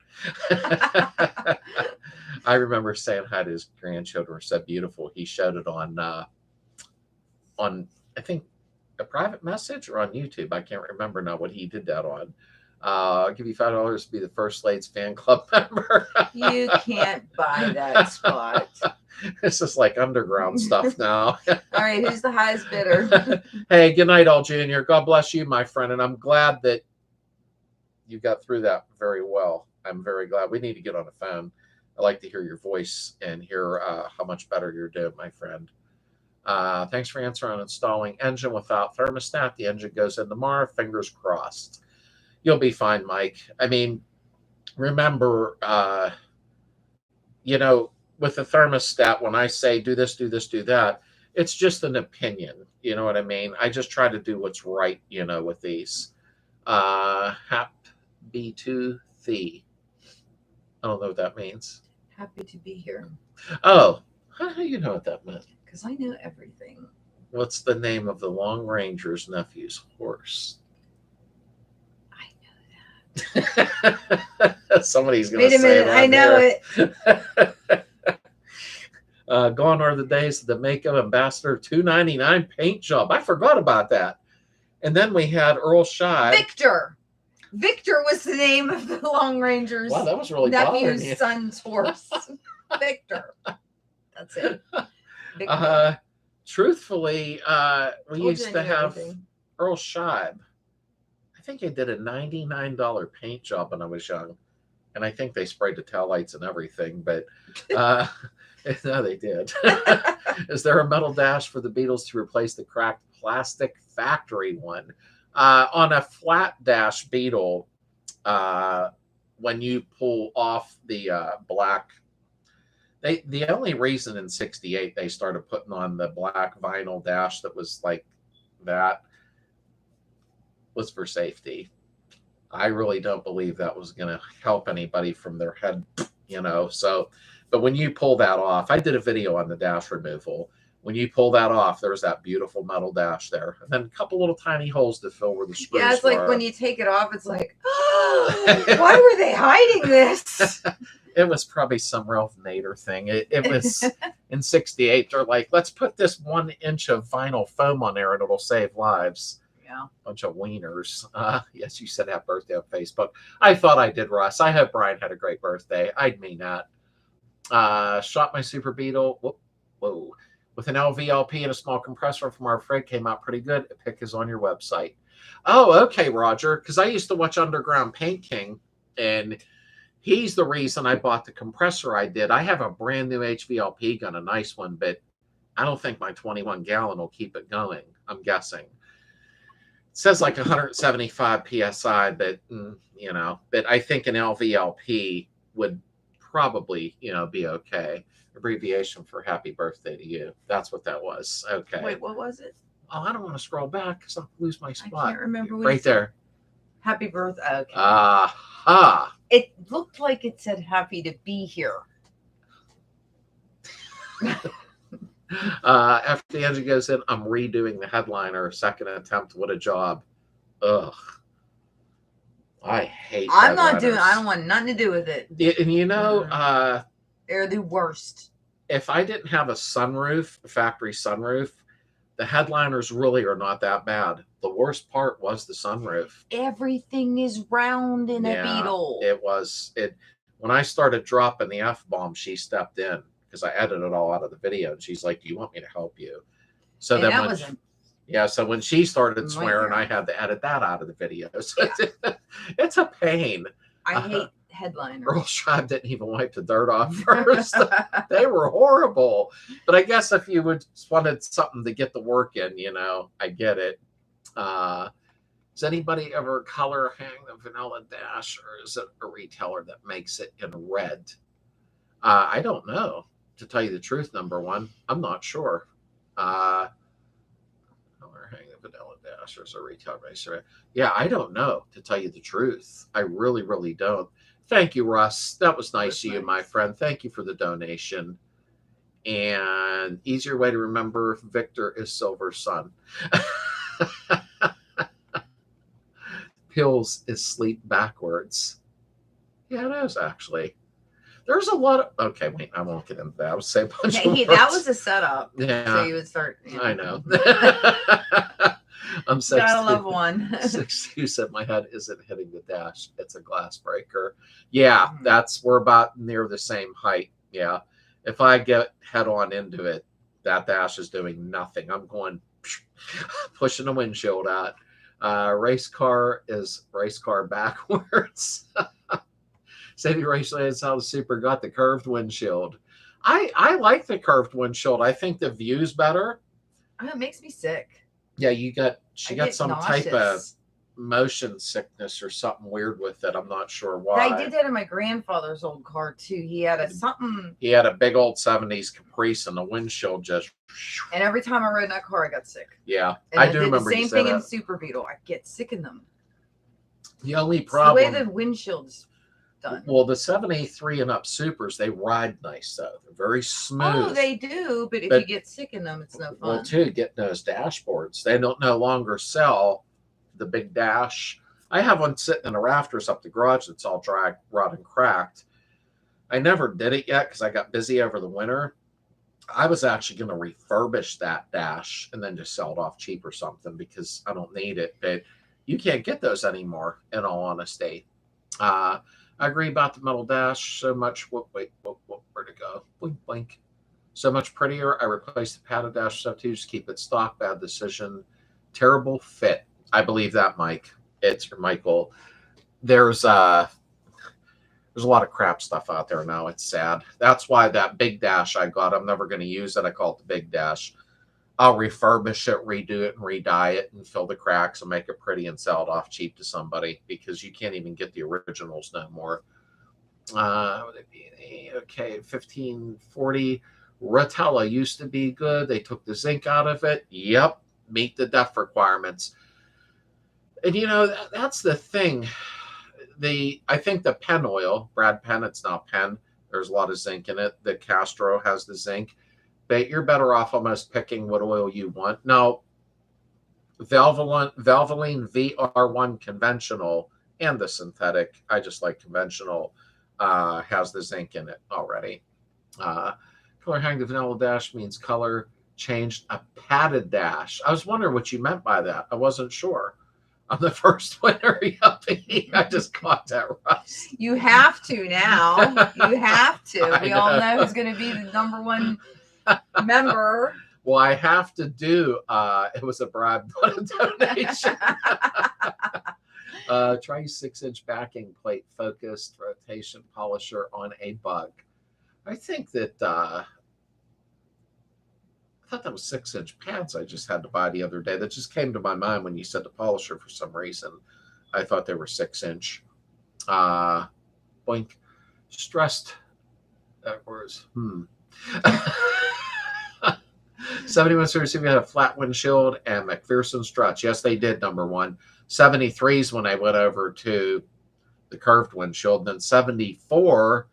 I remember saying hi to his grandchildren. Said beautiful. He showed it on I think a private message or on YouTube. I can't remember now what he did that on. I'll give you $5 to be the first Slades fan club member. You can't buy that spot. This is like underground stuff now. All right, who's the highest bidder? Hey, good night, all junior. God bless you, my friend. And I'm glad that you got through that very well. I'm very glad. We need to get on the phone. I like to hear your voice and hear how much better you're doing, my friend. Thanks for answering on installing engine without thermostat. The engine goes in tomorrow. Fingers crossed. You'll be fine, Mike. I mean, remember, with the thermostat, when I say do this, do this, do that, it's just an opinion. You know what I mean? I just try to do what's right, with these. Happy to thee. I don't know what that means. Happy to be here. Oh, how do you know what that meant? Because I know everything. What's the name of the Long Ranger's nephew's horse? I know that. Somebody's going to say Wait a minute, I know it. Gone are the days of the Makeup Ambassador $2.99 paint job. I forgot about that. And then we had Earl Scheib. Victor. Victor was the name of the Long Ranger's wow, that was really nephew's son's horse. Victor. That's it. Victor. Truthfully, we used to have Earl Scheib. I think he did a $99 paint job when I was young. And I think they sprayed the taillights and everything, but no, they did. Is there a metal dash for the Beatles to replace the cracked plastic factory one? On a flat dash Beetle, when you pull off the black, the only reason in '68 they started putting on the black vinyl dash that was like that was for safety. I really don't believe that was going to help anybody from their head, so, but when you pull that off, I did a video on the dash removal. When you pull that off, there's that beautiful metal dash there. And then a couple little tiny holes to fill where the screws Yeah, it's like were. when you take it off, it's like, oh, why were they hiding this? It was probably some Ralph Nader thing. It was in '68. They're like, let's put this 1 inch of vinyl foam on there and it'll save lives. Yeah. Bunch of wieners. Yes, you said happy birthday on Facebook. I thought I did, Russ. I hope Brian had a great birthday. I'd mean that. Shot my Super Beetle. Whoa. With an LVLP and a small compressor from our freight, came out pretty good. A pic is on your website. Oh, okay, Roger. Because I used to watch Underground Paint King, and he's the reason I bought the compressor I did. I have a brand new HVLP gun, a nice one, but I don't think my 21 gallon will keep it going. I'm guessing. It says like 175 PSI, but but I think an LVLP would probably, be okay. Abbreviation for happy birthday to you. That's what that was. Okay. Wait, what was it? Oh, I don't want to scroll back because I'll lose my spot. I can't remember. Right there. Happy birthday. Okay. Aha. It looked like it said happy to be here. After the engine goes in, I'm redoing the headliner. Second attempt. What a job. Ugh. I hate I'm not doing. I don't want nothing to do with it. And they're the worst. if I didn't have a sunroof, a factory sunroof, the headliners really are not that bad. The worst part was the sunroof. Everything is round in a Beetle. It was it. When I started dropping the F-bomb, she stepped in because I edited it all out of the video, and she's like, "Do you want me to help you?" So and then that when was a yeah, so when she started swearing, nightmare. I had to edit that out of the video. So it's a pain. I hate headliners. Earl Schreiber didn't even wipe the dirt off first. They were horrible. But I guess if you would wanted something to get the work in, you know, I get it. Does anybody ever color hang the vanilla dash, or is it a retailer that makes it in red? I don't know. To tell you the truth, number one, I'm not sure. Color hang the vanilla dash, or is it a retailer makes it red? Yeah, I don't know. To tell you the truth, I really, really don't. Thank you, Russ. That was nice of you, my friend. Thank you for the donation. And easier way to remember Victor is Silver's son. Pills is sleep backwards. Yeah, it is actually. There's a lot of okay. Wait, I won't get into that. I would say a bunch of words. That was a setup. Yeah, so you would start. You know. I know. I'm 6'2". Gotta love one. 6'2" said my head isn't hitting the dash. It's a glass breaker. Yeah, we're about near the same height. Yeah, if I get head on into it, that dash is doing nothing. I'm going pushing the windshield out. Race car is race car backwards. Sadie Rachel is how the Super got the curved windshield. I like the curved windshield. I think the view's better. Oh, it makes me sick. Yeah, she got some nauseous. type of motion sickness or something weird with it. I'm not sure why. I did that in my grandfather's old car too. He had He had a big old 70s Caprice, and the windshield just. And every time I rode in that car, I got sick. Yeah, and I do remember. The same thing in Super Beetle. I get sick in them. The only problem. It's the way the windshield's done. Well, the 783 and up Supers, they ride nice though. They're very smooth. Oh, they do, but if you get sick in them, it's no fun. Well, too, getting those dashboards. They don't no longer sell the big dash. I have one sitting in the rafters up the garage that's all dry, rotted, and cracked. I never did it yet because I got busy over the winter. I was actually going to refurbish that dash and then just sell it off cheap or something because I don't need it. But you can't get those anymore, in all honesty. I agree about the metal dash so much. Where'd it go? Blink, blink. So much prettier. I replaced the padded dash stuff too. Just keep it stock. Bad decision. Terrible fit. I believe that, Mike. It's Michael. There's a lot of crap stuff out there now. It's sad. That's why that big dash I got, I'm never going to use it. I call it the big dash. I'll refurbish it, redo it, and re-dye it, and fill the cracks and make it pretty and sell it off cheap to somebody because you can't even get the originals no more. Would it be okay? 1540 Rotella used to be good. They took the zinc out of it. Yep, meet the DEF requirements. And you know that's the thing. I think the Penn oil, Brad Penn, it's not Penn. There's a lot of zinc in it. The Castro has the zinc. But you're better off almost picking what oil you want. Now, Valvoline VR1 conventional and the synthetic, I just like conventional, has the zinc in it already. Color hang the vanilla dash means color changed a padded dash. I was wondering what you meant by that. I wasn't sure. I'm the first winner. I just caught that, Russ. You have to now. You have to. We all know who's going to be the number one member. Well, I have to do it was a bribe, not a donation. Try 6-inch backing plate focused rotation polisher on a bug. I think that I thought that was 6-inch pads I just had to buy the other day. That just came to my mind when you said the polisher for some reason. I thought they were 6-inch. Boink. Stressed. Backwards. 71 Series we had a flat windshield and McPherson struts. Yes, they did, number one. 73s when I went over to the curved windshield. Then 74,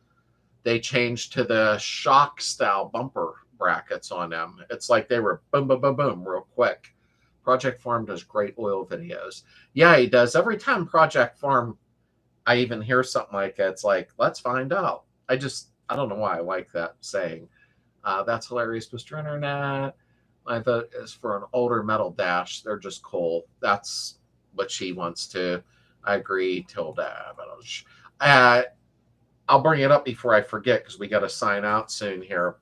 they changed to the shock style bumper brackets on them. It's like they were boom, boom, boom, boom, real quick. Project Farm does great oil videos. Yeah, he does. Every time Project Farm, I even hear something like that, it's like, let's find out. I don't know why I like that saying. That's hilarious, Mr. Internet. My vote is for an older metal dash. They're just cool. That's what she wants to. I agree, Tilda. I'll bring it up before I forget because we got to sign out soon here.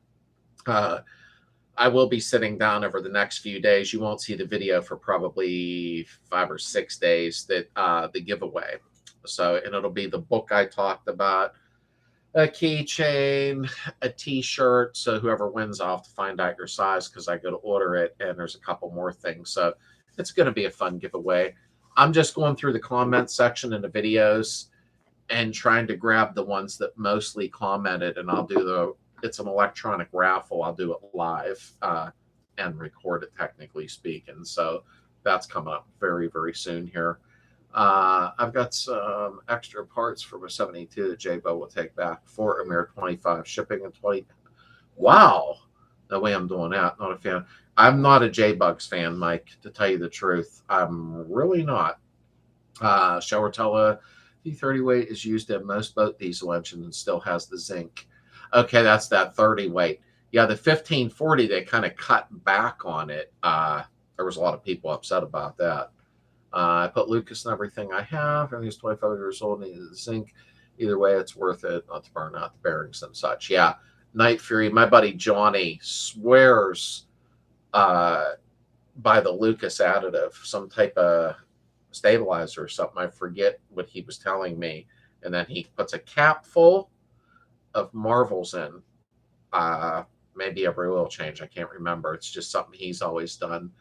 I will be sitting down over the next few days. You won't see the video for probably 5 or 6 days that the giveaway. So, and it'll be the book I talked about, a keychain, a T-shirt. So whoever wins, I'll have to find out your size because I go to order it, and there's a couple more things. So it's going to be a fun giveaway. I'm just going through the comment section in the videos and trying to grab the ones that mostly commented, and I'll do it's an electronic raffle. I'll do it live and record it, technically speaking. So that's coming up very, very soon here. I've got some extra parts from a 72 that J-Bo will take back for a mere 25 shipping and 20. Wow. The way I'm doing that, not a fan. I'm not a J-Bugs fan, Mike, to tell you the truth. I'm really not. Showertella V30 weight is used in most boat diesel engines and still has the zinc. Okay, that's that 30 weight. Yeah, the 1540, they kind of cut back on it. There was a lot of people upset about that. I put Lucas and everything I have, and he's 25 years old and needs zinc. Either way, it's worth it not to burn out the bearings and such. Yeah, Night Fury, my buddy Johnny swears by the Lucas additive, some type of stabilizer or something. I forget what he was telling me. And then he puts a cap full of Marvels in. Maybe every oil change. I can't remember. It's just something he's always done.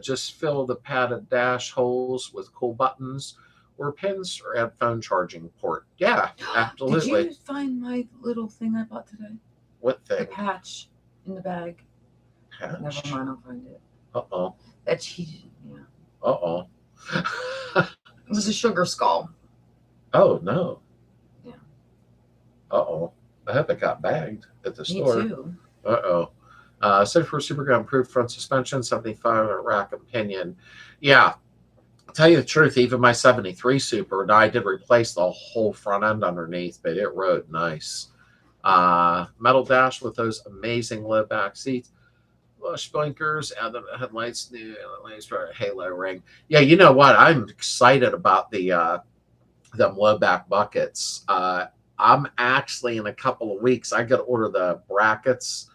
Just fill the padded dash holes with cool buttons or pins or add phone charging port. Yeah, absolutely. Did you find my little thing I bought today? What thing? The patch in the bag. Patch? Never mind, I'll find it. Uh-oh. That cheated. Yeah. Uh-oh. It was a sugar skull. Oh, no. Yeah. Uh-oh. I hope it got bagged at the Me store. too. Uh-oh. 74 Superground improved front suspension, 75 rack and pinion. Yeah, I'll tell you the truth, even my 73 Super, and I did replace the whole front end underneath, but it rode nice. Metal dash with those amazing low back seats. Lush blinkers, and the headlights, new headlights for a halo ring. Yeah, you know what? I'm excited about the them low back buckets. I'm actually in a couple of weeks, I got to order the brackets.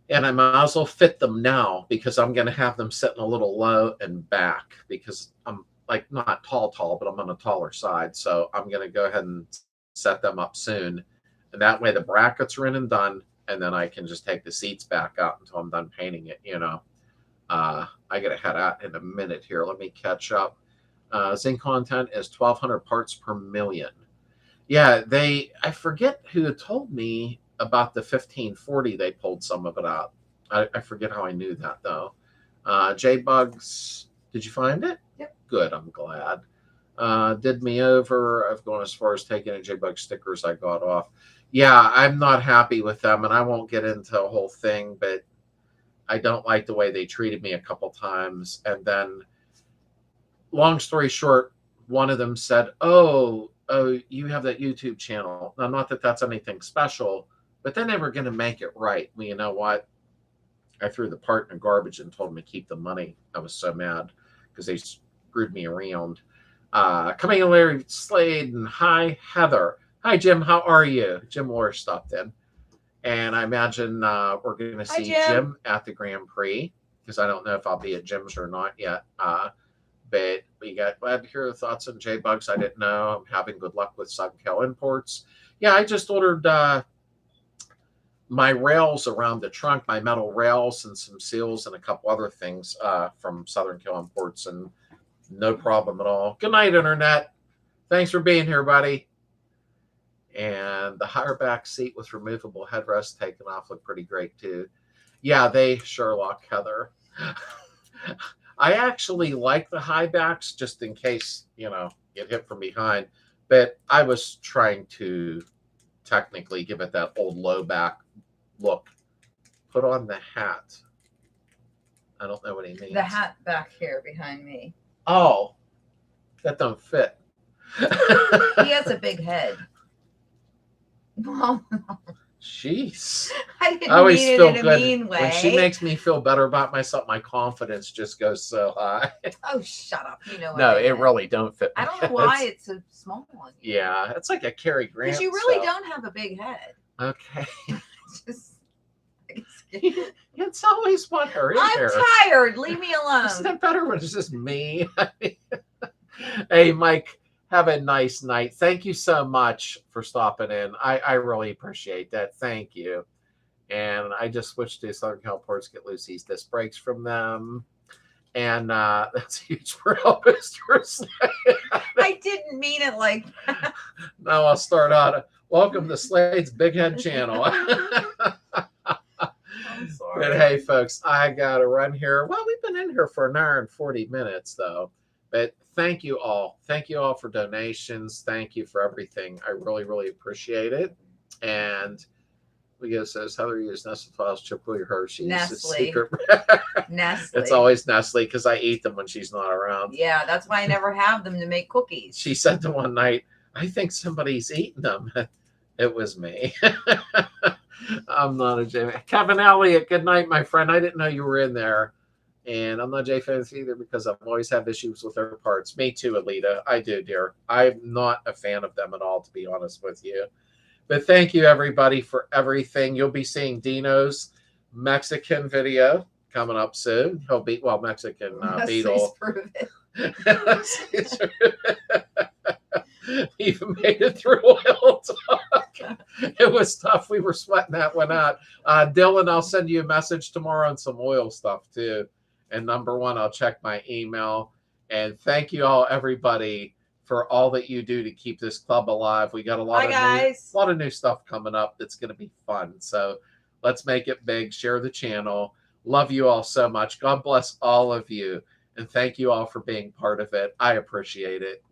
And I might as well fit them now because I'm going to have them sitting a little low and back because I'm like not tall, but I'm on a taller side. So I'm going to go ahead and set them up soon. And that way the brackets are in and done. And then I can just take the seats back out until I'm done painting it, you know. I got to head out in a minute here. Let me catch up. Zinc content is 1,200 parts per million. Yeah, I forget who had told me about the 1540, they pulled some of it out. I forget how I knew that, though. J-Bugs, did you find it? Yep. Good, I'm glad. Did me over. I've gone as far as taking a J-Bug stickers I got off. Yeah, I'm not happy with them, and I won't get into a whole thing, but I don't like the way they treated me a couple times. And then, long story short, one of them said, oh, you have that YouTube channel. Now, not that that's anything special, but then they were going to make it right. Well, you know what? I threw the part in the garbage and told them to keep the money. I was so mad because they screwed me around. Coming in, Larry Slade, and hi, Heather. Hi, Jim. How are you? Jim Moore stopped in. And I imagine we're going to see Jim at the Grand Prix because I don't know if I'll be at Jim's or not yet. But we got glad to hear the thoughts on J-Bugs. I didn't know. I'm having good luck with Sunkel imports. Yeah, I just ordered my rails around the trunk, my metal rails and some seals and a couple other things from Southern Kill Imports, and no problem at all. Good night, Internet. Thanks for being here, buddy. And the higher back seat with removable headrest taken off looked pretty great, too. Yeah, they Sherlock, Heather. I actually like the high backs just in case, you know, get hit from behind. But I was trying to technically give it that old low back look. Put on the hat. I don't know what he means. The hat back here behind me. Oh, that don't fit. He has a big head. Jeez. I didn't always mean feel it in a good mean way. when she makes me feel better about myself. My confidence just goes so high. Oh, shut up! You know what? No, it really don't fit. I don't know why it's so small on you. Yeah, it's like a Cary Grant. Because you really don't have a big head. Okay. Just, it's always one her. I'm tired. Leave me alone. Isn't it better when it's just me? Hey, Mike, have a nice night. Thank you so much for stopping in. I really appreciate that. Thank you. And I just switched to Southern California to get Lucy's disc brakes from them. And that's huge for Elvis. I didn't mean it like that. Now I'll start out. Welcome to Slade's Big Head channel. I'm sorry. But hey, folks, I got to run here. Well, we've been in here for an hour and 40 minutes, though. But thank you all. Thank you all for donations. Thank you for everything. I really, really appreciate it. And Leo says, Heather used Nestle Files, Chipley, Hershey's. Nestle. Nestle. It's always Nestle because I eat them when she's not around. Yeah, that's why I never have them to make cookies. She said to one night, I think somebody's eating them. It was me. I'm not a J. Kevin Elliott, good night, my friend. I didn't know you were in there. And I'm not J fans either because I've always had issues with their parts. Me too, Alita. I do, dear. I'm not a fan of them at all, to be honest with you. But thank you, everybody, for everything. You'll be seeing Dino's Mexican video coming up soon. He'll be, well, Mexican Beetle. Even made it through oil talk. It was tough. We were sweating that one out. Dylan, I'll send you a message tomorrow on some oil stuff too. And number one, I'll check my email. And thank you all, everybody, for all that you do to keep this club alive. We got a lot of new stuff coming up that's going to be fun. So let's make it big. Share the channel. Love you all so much. God bless all of you. And thank you all for being part of it. I appreciate it.